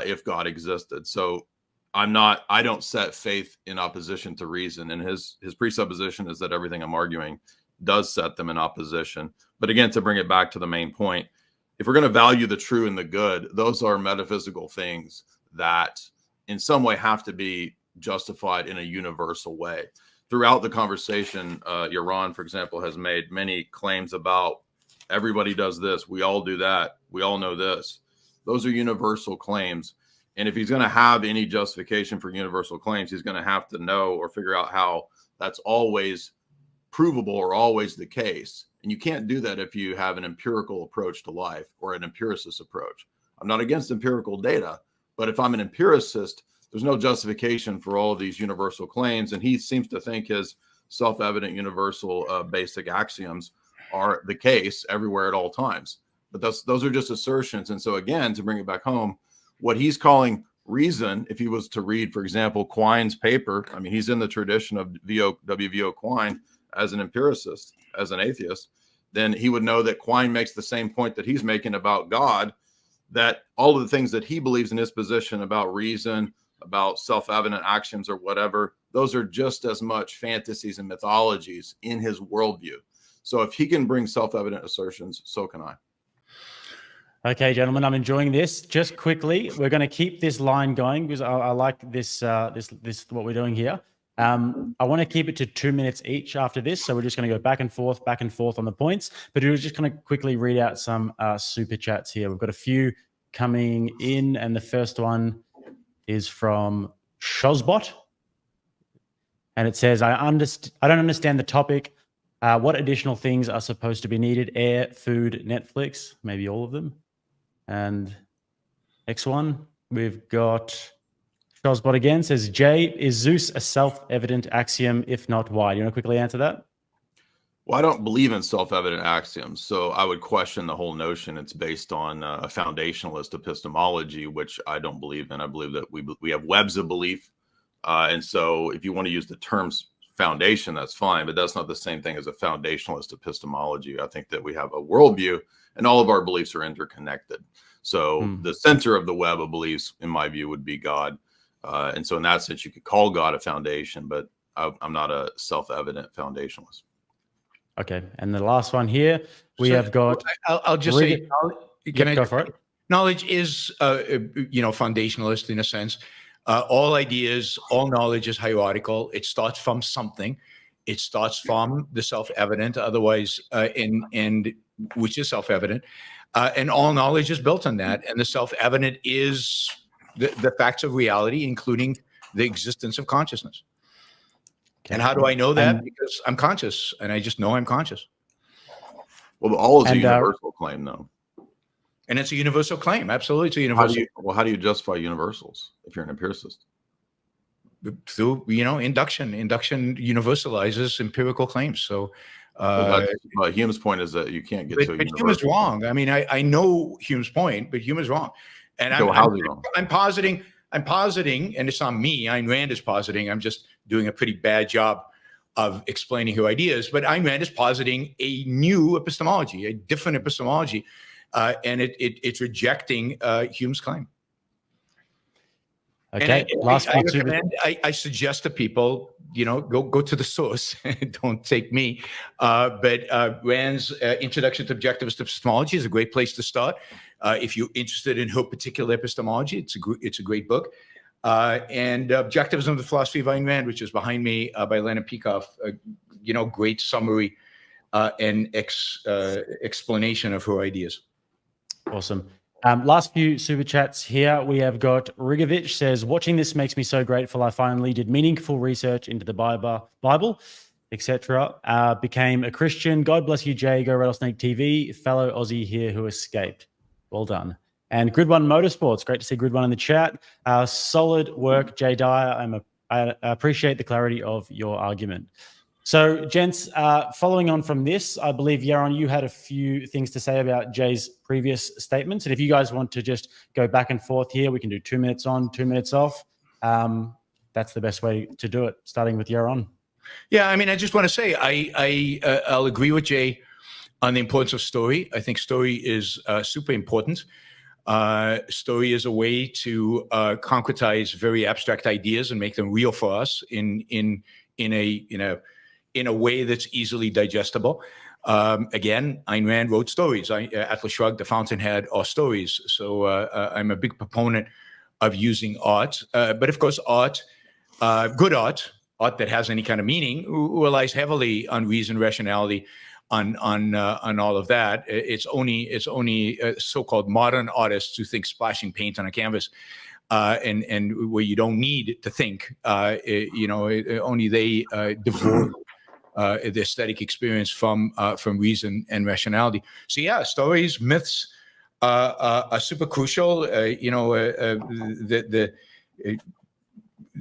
if God existed. So I don't set faith in opposition to reason. And his presupposition is that everything I'm arguing does set them in opposition. But again, to bring it back to the main point, if we're going to value the true and the good, those are metaphysical things that in some way have to be justified in a universal way. Throughout the conversation, Yaron, for example, has made many claims about everybody does this, we all do that, we all know this. Those are universal claims. And if he's going to have any justification for universal claims, he's going to have to know or figure out how that's always provable or always the case. And you can't do that if you have an empirical approach to life or an empiricist approach. I'm not against empirical data, but if I'm an empiricist, there's no justification for all of these universal claims. And he seems to think his self-evident universal basic axioms are the case everywhere at all times. But those are just assertions. And so again, to bring it back home, what he's calling reason, if he was to read, for example, Quine's paper, I mean, he's in the tradition of W.V.O. Quine as an empiricist, as an atheist, then he would know that Quine makes the same point that he's making about God, that all of the things that he believes in his position about reason, about self-evident axioms or whatever, those are just as much fantasies and mythologies in his worldview. So if he can bring self-evident assertions, so can I. Okay, gentlemen, I'm enjoying this. Just quickly, we're going to keep this line going because I like this what we're doing here. I want to keep it to 2 minutes each after this. So we're just going to go back and forth on the points. But we're just going to quickly read out some super chats here. We've got a few coming in, and the first one is from Shozbot. And it says, I don't understand the topic. What additional things are supposed to be needed? Air, food, Netflix, maybe all of them. And next one, we've got Shozbot again, says, Jay, is Zeus a self-evident axiom? If not, why? Do you want to quickly answer that? Well, I don't believe in self-evident axioms, so I would question the whole notion it's based on a foundationalist epistemology, which I don't believe in. I believe that we have webs of belief, and so if you want to use the terms foundation, that's fine, but that's not the same thing as a foundationalist epistemology. I think that we have a worldview, and all of our beliefs are interconnected. So the center of the web of beliefs, in my view, would be God, and so in that sense, you could call God a foundation, but I'm not a self-evident foundationalist. Okay, and the last one here, we have got. I'll just say, can I go for it? Knowledge is, foundationalist in a sense. All ideas, all knowledge is hierarchical. It starts from something. It starts from the self-evident, otherwise, and which is self-evident, and all knowledge is built on that. And the self-evident is the facts of reality, including the existence of consciousness. Okay. And how do I know that? Because I'm conscious, and I just know I'm conscious. Well, all is a universal claim, though. And it's a universal claim. Absolutely, it's a universal. How do you justify universals if you're an empiricist? Through induction. Induction universalizes empirical claims. So, Hume's point is that you can't get to a universal. But Hume is wrong. I mean, I know Hume's point, but Hume is wrong. And I'm positing, and it's not me. Ayn Rand is positing. I'm just doing a pretty bad job of explaining her ideas. But Ayn Rand is positing a new epistemology, a different epistemology, and it's rejecting Hume's claim. Okay. I suggest to people, go to the source. Don't take me. But Rand's Introduction to Objectivist Epistemology is a great place to start. If you're interested in her particular epistemology, it's a great book. And Objectivism, the Philosophy of Ayn Rand, which is behind me, by Leonard Peikoff, great summary and explanation of her ideas. Awesome. Last few super chats here. We have got Rigovich says, watching this makes me so grateful. I finally did meaningful research into the Bible, etc. Became a Christian. God bless you, Jay. Go Rattlesnake TV. Fellow Aussie here who escaped. Well done. And Grid One Motorsports. Great to see Grid One in the chat. Solid work, Jay Dyer. I appreciate the clarity of your argument. So, gents, following on from this, I believe, Yaron, you had a few things to say about Jay's previous statements. And if you guys want to just go back and forth here, we can do 2 minutes on, 2 minutes off. That's the best way to do it, starting with Yaron. Yeah, I mean, I just want to say I'll agree with Jay on the importance of story. I think story is super important. Story is a way to concretize very abstract ideas and make them real for us in a way that's easily digestible. Again, Ayn Rand wrote stories. Atlas Shrugged, The Fountainhead are stories. So I'm a big proponent of using art. But of course, art, good art that has any kind of meaning, relies heavily on reason, rationality, on all of that. It's only so-called modern artists who think splashing paint on a canvas and where you don't need to think. Only they divorce the aesthetic experience from reason and rationality. So yeah, stories, myths are super crucial.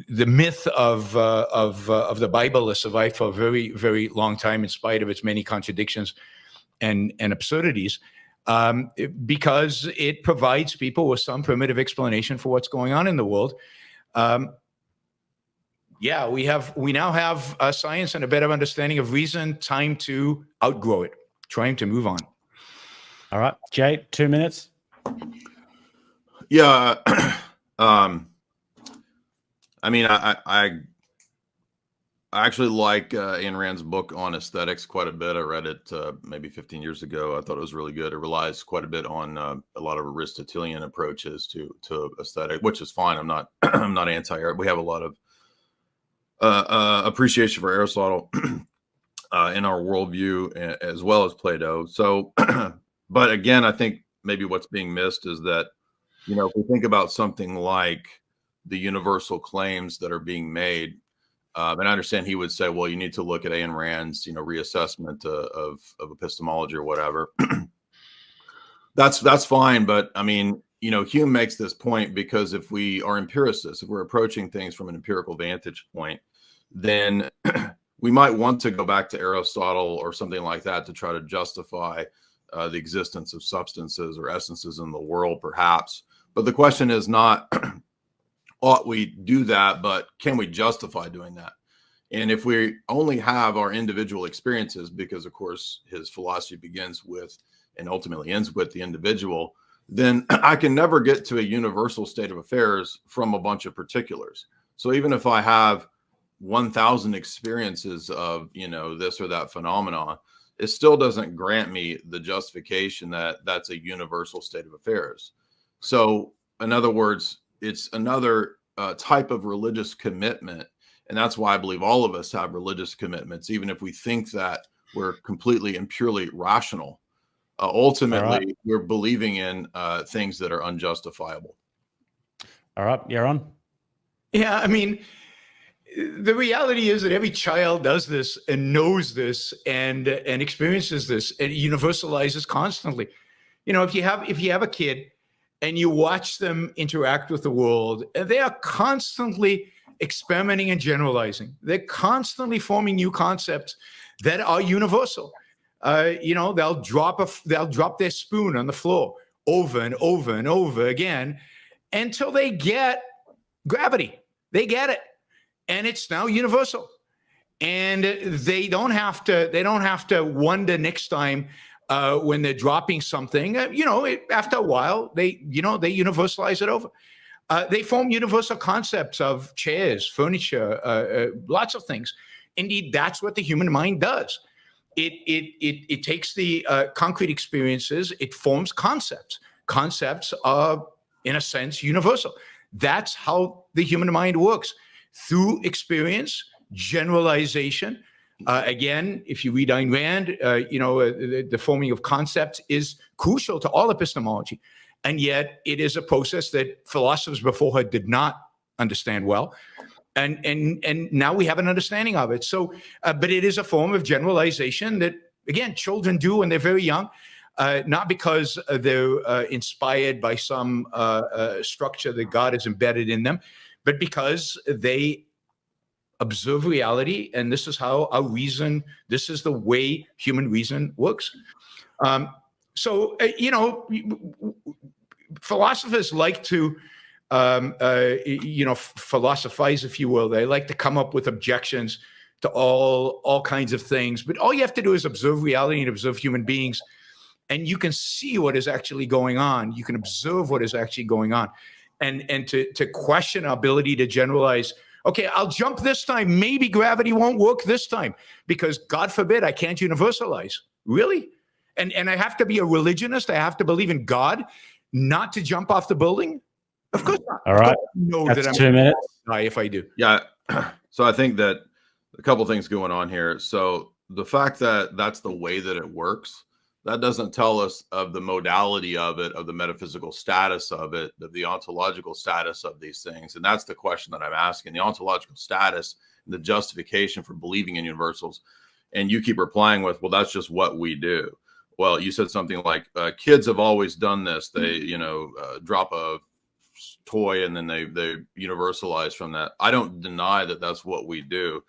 The myth of the Bible has survived for a very, very long time in spite of its many contradictions and absurdities, because it provides people with some primitive explanation for what's going on in the world. Yeah, we now have science and a better understanding of reason. Time to outgrow it, trying to move on. All right, Jay, 2 minutes. Yeah, I mean, I actually like Ayn Rand's book on aesthetics quite a bit. I read it maybe 15 years ago. I thought it was really good. It relies quite a bit on a lot of Aristotelian approaches to aesthetic, which is fine. I'm not anti-art. We have a lot of appreciation for Aristotle in our worldview, as well as Plato. So, but again, I think maybe what's being missed is that, if we think about something like the universal claims that are being made, and I understand he would say, well, you need to look at Ayn Rand's, reassessment of epistemology or whatever. That's fine. But I mean, Hume makes this point because if we are empiricists, if we're approaching things from an empirical vantage point, then we might want to go back to Aristotle or something like that to try to justify the existence of substances or essences in the world, perhaps. But the question is not, ought we do that, but can we justify doing that? And if we only have our individual experiences, because of course his philosophy begins with and ultimately ends with the individual, then I can never get to a universal state of affairs from a bunch of particulars. So even if I have 1,000 experiences of, this or that phenomenon, it still doesn't grant me the justification that that's a universal state of affairs. So in other words, it's another type of religious commitment. And that's why I believe all of us have religious commitments, even if we think that we're completely and purely rational. Ultimately, we're believing in things that are unjustifiable. All right, Yaron. Yeah, I mean, the reality is that every child does this and knows this and experiences this and universalizes constantly. If you have a kid and you watch them interact with the world, they are constantly experimenting and generalizing. They're constantly forming new concepts that are universal. They'll drop their spoon on the floor over and over and over again until they get gravity. They get it, and it's now universal. And they don't have to wonder next time when they're dropping something. After a while, they universalize it over. They form universal concepts of chairs, furniture, lots of things. Indeed, that's what the human mind does. It takes the concrete experiences, it forms concepts. Concepts are, in a sense, universal. That's how the human mind works, through experience, generalization. Again, if you read Ayn Rand, the forming of concepts is crucial to all epistemology. And yet it is a process that philosophers before her did not understand well. And now we have an understanding of it. So, but it is a form of generalization that, again, children do when they're very young, not because they're inspired by some structure that God has embedded in them, but because they observe reality, and this is how our reason, this is the way human reason works. Philosophers like to philosophize, if you will. They like to come up with objections to all kinds of things. But all you have to do is observe reality and observe human beings, and you can see what is actually going on. You can observe what is actually going on, and to question our ability to generalize. Okay, I'll jump this time. Maybe gravity won't work this time because, God forbid, I can't universalize. Really? And I have to be a religionist. I have to believe in God not to jump off the building? Of course not. All right. That I'm 2 minutes. Die if I do. Yeah. So I think that a couple of things going on here. So the fact that that's the way that it works, that doesn't tell us of the modality of it, of the metaphysical status of it, of the ontological status of these things. And that's the question that I'm asking, the ontological status, the justification for believing in universals. And you keep replying with, well, that's just what we do. Well, you said something like, kids have always done this. They, drop a toy and then they universalize from that. I don't deny that that's what we do,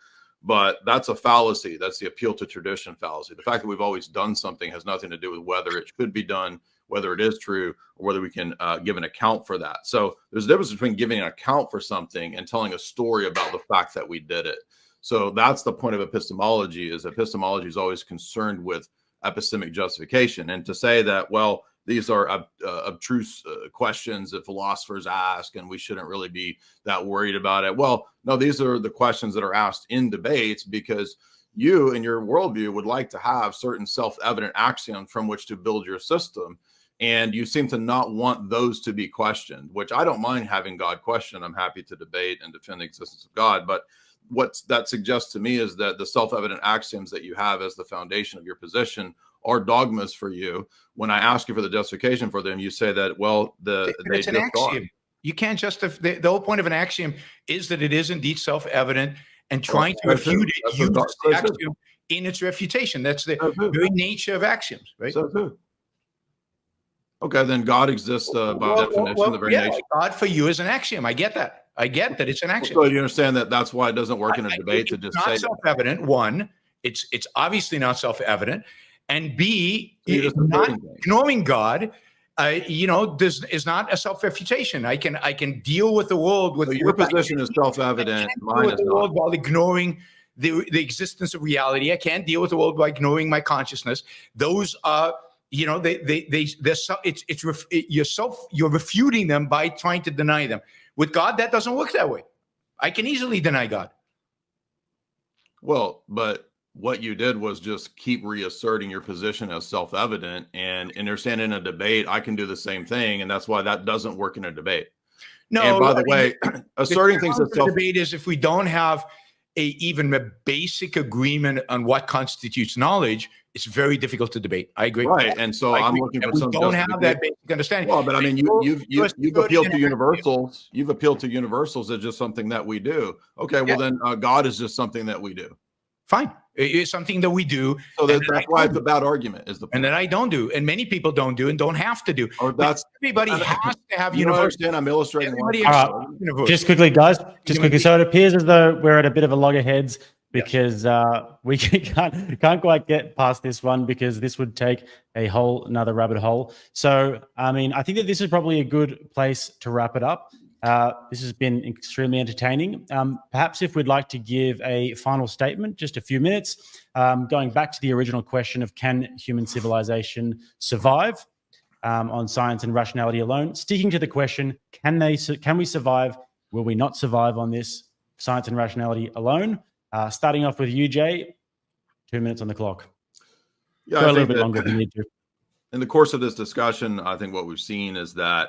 but that's a fallacy. That's the appeal to tradition fallacy. The fact that we've always done something has nothing to do with whether it should be done, whether it is true, or whether we can give an account for that. So there's a difference between giving an account for something and telling a story about the fact that we did it. So that's the point of epistemology, is epistemology is always concerned with epistemic justification. And to say that, well, these are abstruse questions that philosophers ask, and we shouldn't really be that worried about it. Well, no, these are the questions that are asked in debates because you and your worldview would like to have certain self-evident axioms from which to build your system. And you seem to not want those to be questioned, which I don't mind having God questioned. I'm happy to debate and defend the existence of God. But what that suggests to me is that the self-evident axioms that you have as the foundation of your position are dogmas for you. When I ask you for the justification for them, you say that, well, it's an axiom. You can't justify. The whole point of an axiom is that it is indeed self-evident, and trying to refute it uses the axiom in its refutation. That's the very nature of axioms, right? Okay, then God exists by definition, the very nature. God for you is an axiom. I get that. I get that it's an action. So you understand that that's why it doesn't work in a debate to just not say self-evident. One, it's obviously not self-evident, and B, You're just not asserting things. knowing God, is not a self-refutation. I can deal with the world with So your position is self-evident. Mine is not. while ignoring the existence of reality. I can't deal with the world by ignoring my consciousness. Those are, you're refuting them by trying to deny them. With God, that doesn't work that way. I can easily deny God. Well, but what you did was just keep reasserting your position as self-evident, and understand in a debate, I can do the same thing. And that's why that doesn't work in a debate. No, and by the way, asserting things as debate is if we don't have even a basic agreement on what constitutes knowledge, it's very difficult to debate. I agree. Right. And so I'm looking for some. We don't have that basic understanding. Well, but I mean, you've appealed to universals. You've appealed to universals as just something that we do. Okay. Well, then God is just something that we do. Fine. It's something that we do. So that's why it's a bad argument, is the point. And that I don't do, and many people don't do, and don't have to do. Or that's everybody has to have you universal. understand? I'm illustrating. Just quickly, guys. Just quickly. So it appears as though we're at a bit of a loggerheads because we can't quite get past this one, because this would take another rabbit hole. So I mean, I think that this is probably a good place to wrap it up. This has been extremely entertaining. Perhaps if we'd like to give a final statement, just a few minutes, going back to the original question of can human civilization survive on science and rationality alone, sticking to the question, can we survive? Will we not survive on this science and rationality alone? Starting off with you, Jay, 2 minutes on the clock. Yeah, go a little bit longer if you need to. In the course of this discussion, I think what we've seen is that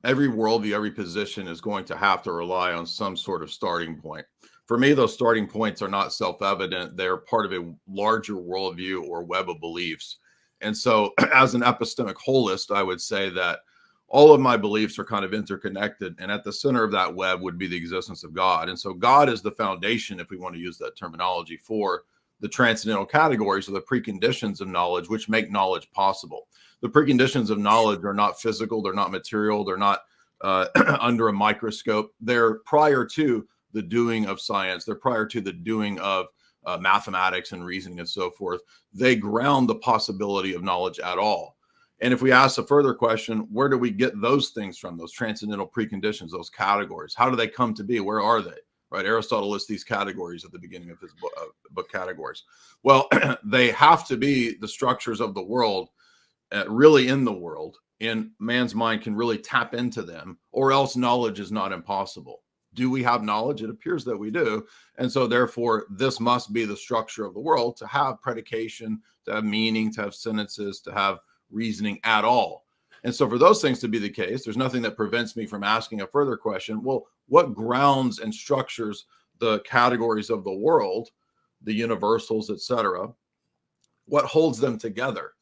every worldview, every position is going to have to rely on some sort of starting point. For me, those starting points are not self-evident. They're part of a larger worldview or web of beliefs. And so as an epistemic holist, I would say that all of my beliefs are kind of interconnected. And at the center of that web would be the existence of God. And so God is the foundation, if we want to use that terminology, for the transcendental categories or the preconditions of knowledge, which make knowledge possible. The preconditions of knowledge are not physical, they're not material, they're not under a microscope. They're prior to the doing of science, they're prior to the doing of mathematics and reasoning and so forth. They ground the possibility of knowledge at all. And if we ask a further question, where do we get those things from, those transcendental preconditions, those categories? How do they come to be? Where are they? Right? Aristotle lists these categories at the beginning of his book Categories. Well, they have to be the structures of the world, really in the world, and man's mind can really tap into them, or else knowledge is not impossible. Do we have knowledge? It appears that we do. And so therefore, this must be the structure of the world to have predication, to have meaning, to have sentences, to have reasoning at all. And so for those things to be the case, there's nothing that prevents me from asking a further question. Well, what grounds and structures the categories of the world, the universals, etc.? What holds them together?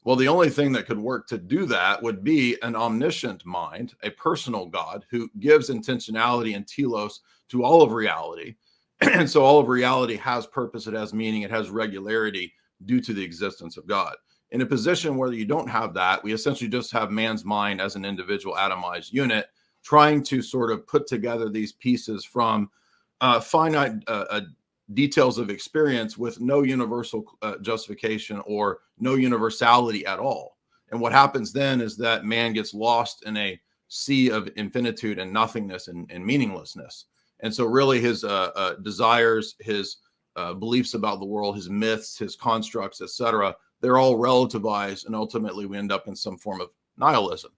Well, the only thing that could work to do that would be an omniscient mind, a personal God who gives intentionality and telos to all of reality. And so all of reality has purpose, it has meaning, it has regularity due to the existence of God. In a position where you don't have that, we essentially just have man's mind as an individual atomized unit, trying to sort of put together these pieces from finite details of experience with no universal justification or no universality at all. And what happens then is that man gets lost in a sea of infinitude and nothingness and meaninglessness. And so really his desires, his beliefs about the world, his myths, his constructs, etc., they're all relativized, and ultimately we end up in some form of nihilism,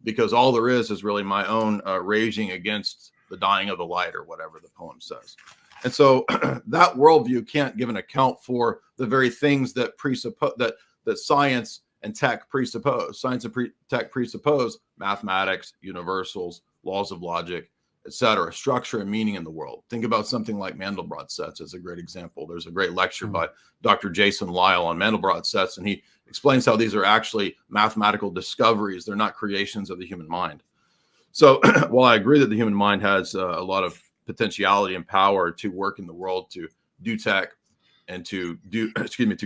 because all there is really my own raging against the dying of the light, or whatever the poem says. And so that worldview can't give an account for the very things that presuppose that science and tech presuppose. Science and tech presuppose mathematics, universals, laws of logic, etc., structure and meaning in the world. Think about something like Mandelbrot sets as a great example. There's a great lecture by Dr. Jason Lyle on Mandelbrot sets, and he explains how these are actually mathematical discoveries. They're not creations of the human mind. So while I agree that the human mind has a lot of potentiality and power to work in the world, to do tech and to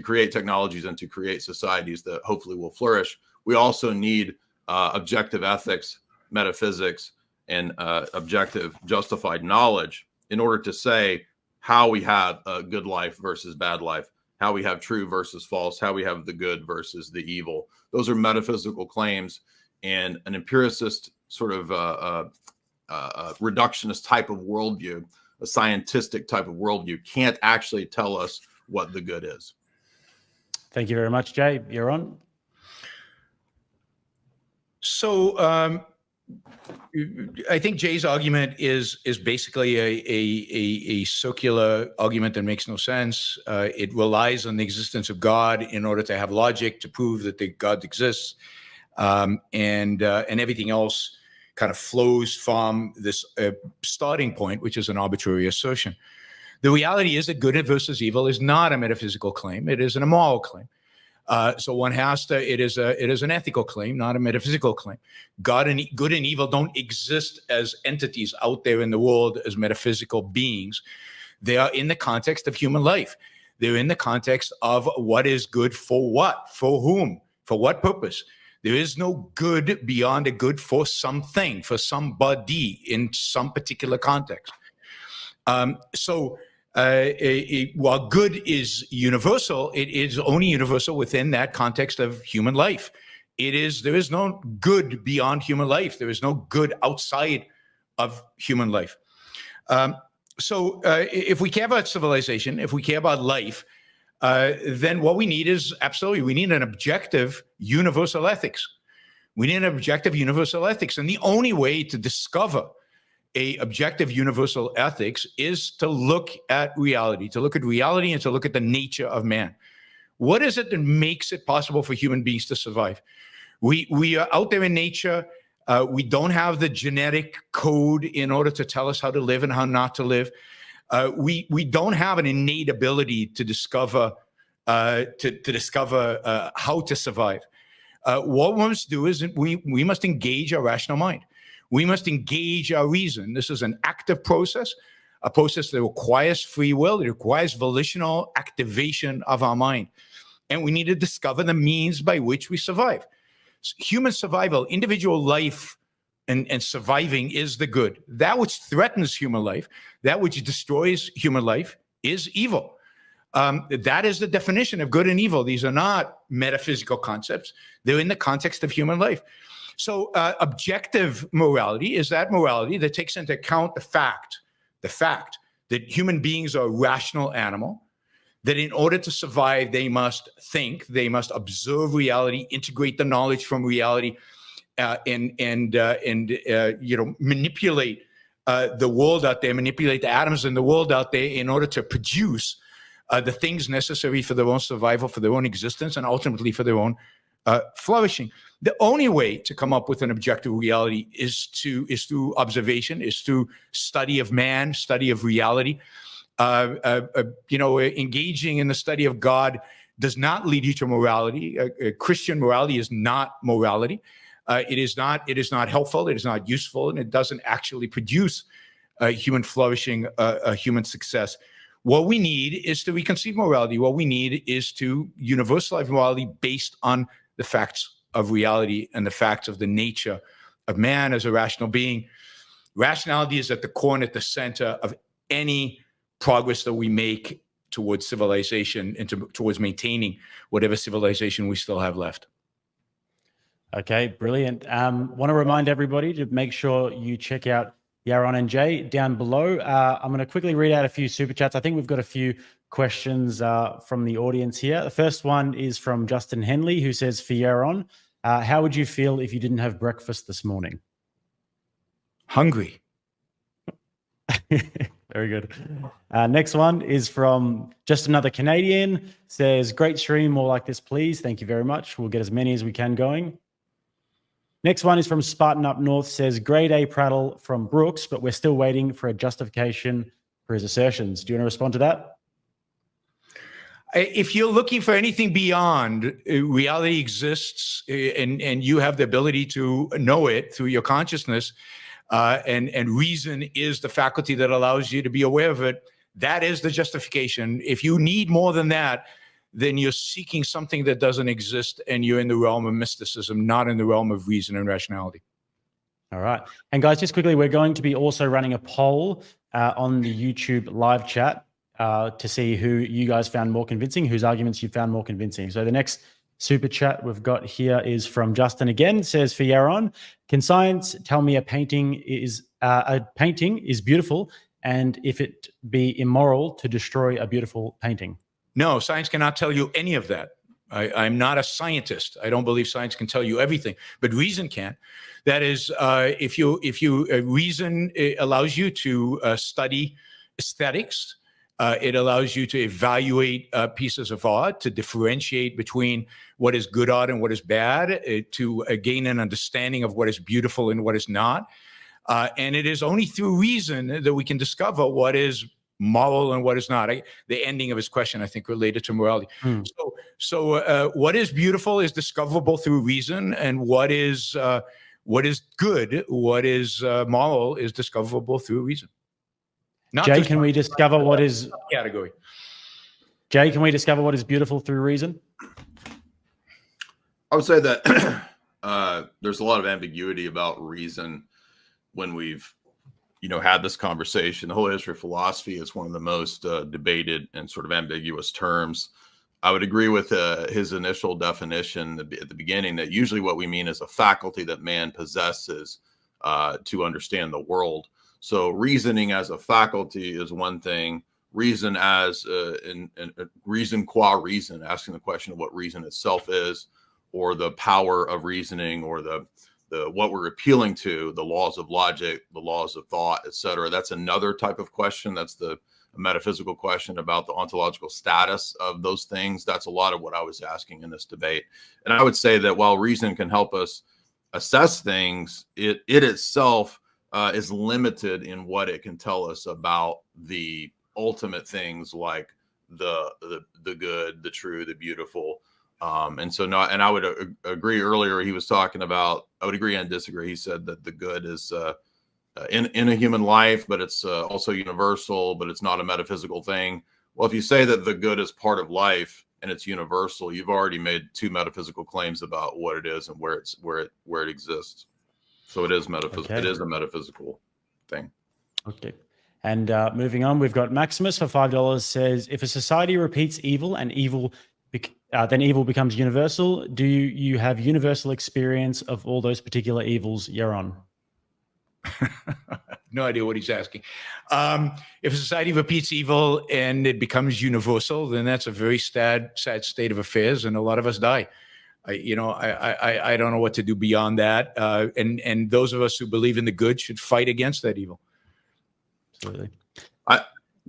create technologies and to create societies that hopefully will flourish, we also need objective ethics, metaphysics, and objective justified knowledge in order to say how we have a good life versus bad life, how we have true versus false, how we have the good versus the evil. Those are metaphysical claims, and an empiricist sort of reductionist type of worldview, a scientific type of worldview, can't actually tell us what the good is. Thank you very much, Jay. You're on. So I think Jay's argument is basically a circular argument that makes no sense. It relies on the existence of God in order to have logic to prove that God exists, and everything else kind of flows from this starting point, which is an arbitrary assertion. The reality is that good versus evil is not a metaphysical claim; it is an immoral claim. So one has to. It is an ethical claim, not a metaphysical claim. Good and evil don't exist as entities out there in the world as metaphysical beings. They are in the context of human life. They're in the context of what is good for what, for whom, for what purpose. There is no good beyond a good for something, for somebody in some particular context. While good is universal, it is only universal within that context of human life. There is no good beyond human life. There is no good outside of human life. If we care about civilization, if we care about life, then what we need is we need an objective universal ethics. We need an objective universal ethics. And the only way to discover a objective universal ethics is to look at reality, and to look at the nature of man. What is it that makes it possible for human beings to survive? We are out there in nature. We don't have the genetic code in order to tell us how to live and how not to live. We don't have an innate ability to discover how to survive. What we must do is we must engage our rational mind. We must engage our reason. This is an active process, a process that requires free will. It requires volitional activation of our mind. And we need to discover the means by which we survive. Human survival, individual life, and surviving is the good. That which threatens human life, that which destroys human life, is evil. That is the definition of good and evil. These are not metaphysical concepts. They're in the context of human life. So objective morality is that morality that takes into account the fact that human beings are a rational animal, that in order to survive, they must think, they must observe reality, integrate the knowledge from reality, and manipulate the world out there, manipulate the atoms in the world out there in order to produce the things necessary for their own survival, for their own existence, and ultimately for their own flourishing. The only way to come up with an objective reality is through observation, is through study of man, study of reality. Engaging in the study of God does not lead you to morality. Christian morality is not morality. It is not helpful. It is not useful, and it doesn't actually produce human flourishing, human success. What we need is to reconceive morality. What we need is to universalize morality based on the facts of reality and the facts of the nature of man as a rational being. Rationality is at the core and at the center of any progress that we make towards civilization and towards maintaining whatever civilization we still have left. Okay, brilliant. Want to remind everybody to make sure you check out Yaron and Jay down below. I'm going to quickly read out a few super chats. I think we've got a few questions from the audience here. The first one is from Justin Henley, who says, for Yaron, how would you feel if you didn't have breakfast this morning? Hungry. Very good. Next one is from Just Another Canadian, says, great stream, more like this, please. Thank you very much. We'll get as many as we can going. Next one is from Spartan Up North, says, grade A prattle from Brooks, but we're still waiting for a justification for his assertions. Do you want to respond to that? If you're looking for anything beyond reality exists and you have the ability to know it through your consciousness, and reason is the faculty that allows you to be aware of it, that is the justification. If you need more than that, then you're seeking something that doesn't exist and you're in the realm of mysticism, not in the realm of reason and rationality. All right. And guys, just quickly, we're going to be also running a poll on the YouTube live chat to see who you guys found more convincing, whose arguments you found more convincing. So the next super chat we've got here is from Justin again. It says, for Yaron, can science tell me a painting is beautiful, and if it be immoral to destroy a beautiful painting? No, science cannot tell you any of that. I'm not a scientist. I don't believe science can tell you everything, but reason can. That is, if you reason allows you to study aesthetics. It allows you to evaluate pieces of art, to differentiate between what is good art and what is bad, to gain an understanding of what is beautiful and what is not. And it is only through reason that we can discover what is moral and what is not. The ending of his question, I think, related to morality. So what is beautiful is discoverable through reason, and what is good, what is moral, is discoverable through reason. Not Jay, can we discover what is category? Jay, can we discover what is beautiful through reason? I would say that there's a lot of ambiguity about reason when we've had this conversation. The whole history of philosophy is one of the most debated and sort of ambiguous terms. I would agree with his initial definition at the beginning that usually what we mean is a faculty that man possesses to understand the world. So reasoning as a faculty is one thing. Reason as reason qua reason, asking the question of what reason itself is, or the power of reasoning, or the what we're appealing to, the laws of logic, the laws of thought, etc. That's another type of question. That's the metaphysical question about the ontological status of those things. That's a lot of what I was asking in this debate. And I would say that while reason can help us assess things, it itself is limited in what it can tell us about the ultimate things like the good, the true, the beautiful. And I would agree earlier, he was talking about, I would agree and disagree. He said that the good is in a human life, but it's also universal, but it's not a metaphysical thing. Well, if you say that the good is part of life and it's universal, you've already made two metaphysical claims about what it is and where it exists. So it is metaphysical. Okay. It is a metaphysical thing. Okay. And moving on, we've got Maximus for $5 says, if a society repeats evil and then evil becomes universal, do you have universal experience of all those particular evils, Yaron? No idea what he's asking. If a society repeats evil and it becomes universal, then that's a very sad state of affairs, and a lot of us die. I don't know what to do beyond that. And those of us who believe in the good should fight against that evil. Absolutely.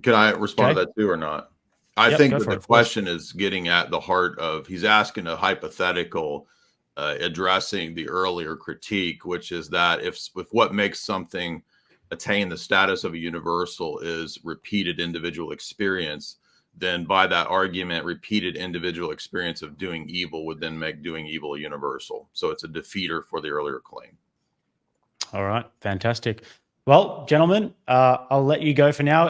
Can I respond to that too or not? I think that the question is getting at the heart of, he's asking a hypothetical addressing the earlier critique, which is that if what makes something attain the status of a universal is repeated individual experience, then by that argument, repeated individual experience of doing evil would then make doing evil a universal. So it's a defeater for the earlier claim. All right, fantastic. Well, gentlemen, I'll let you go for now.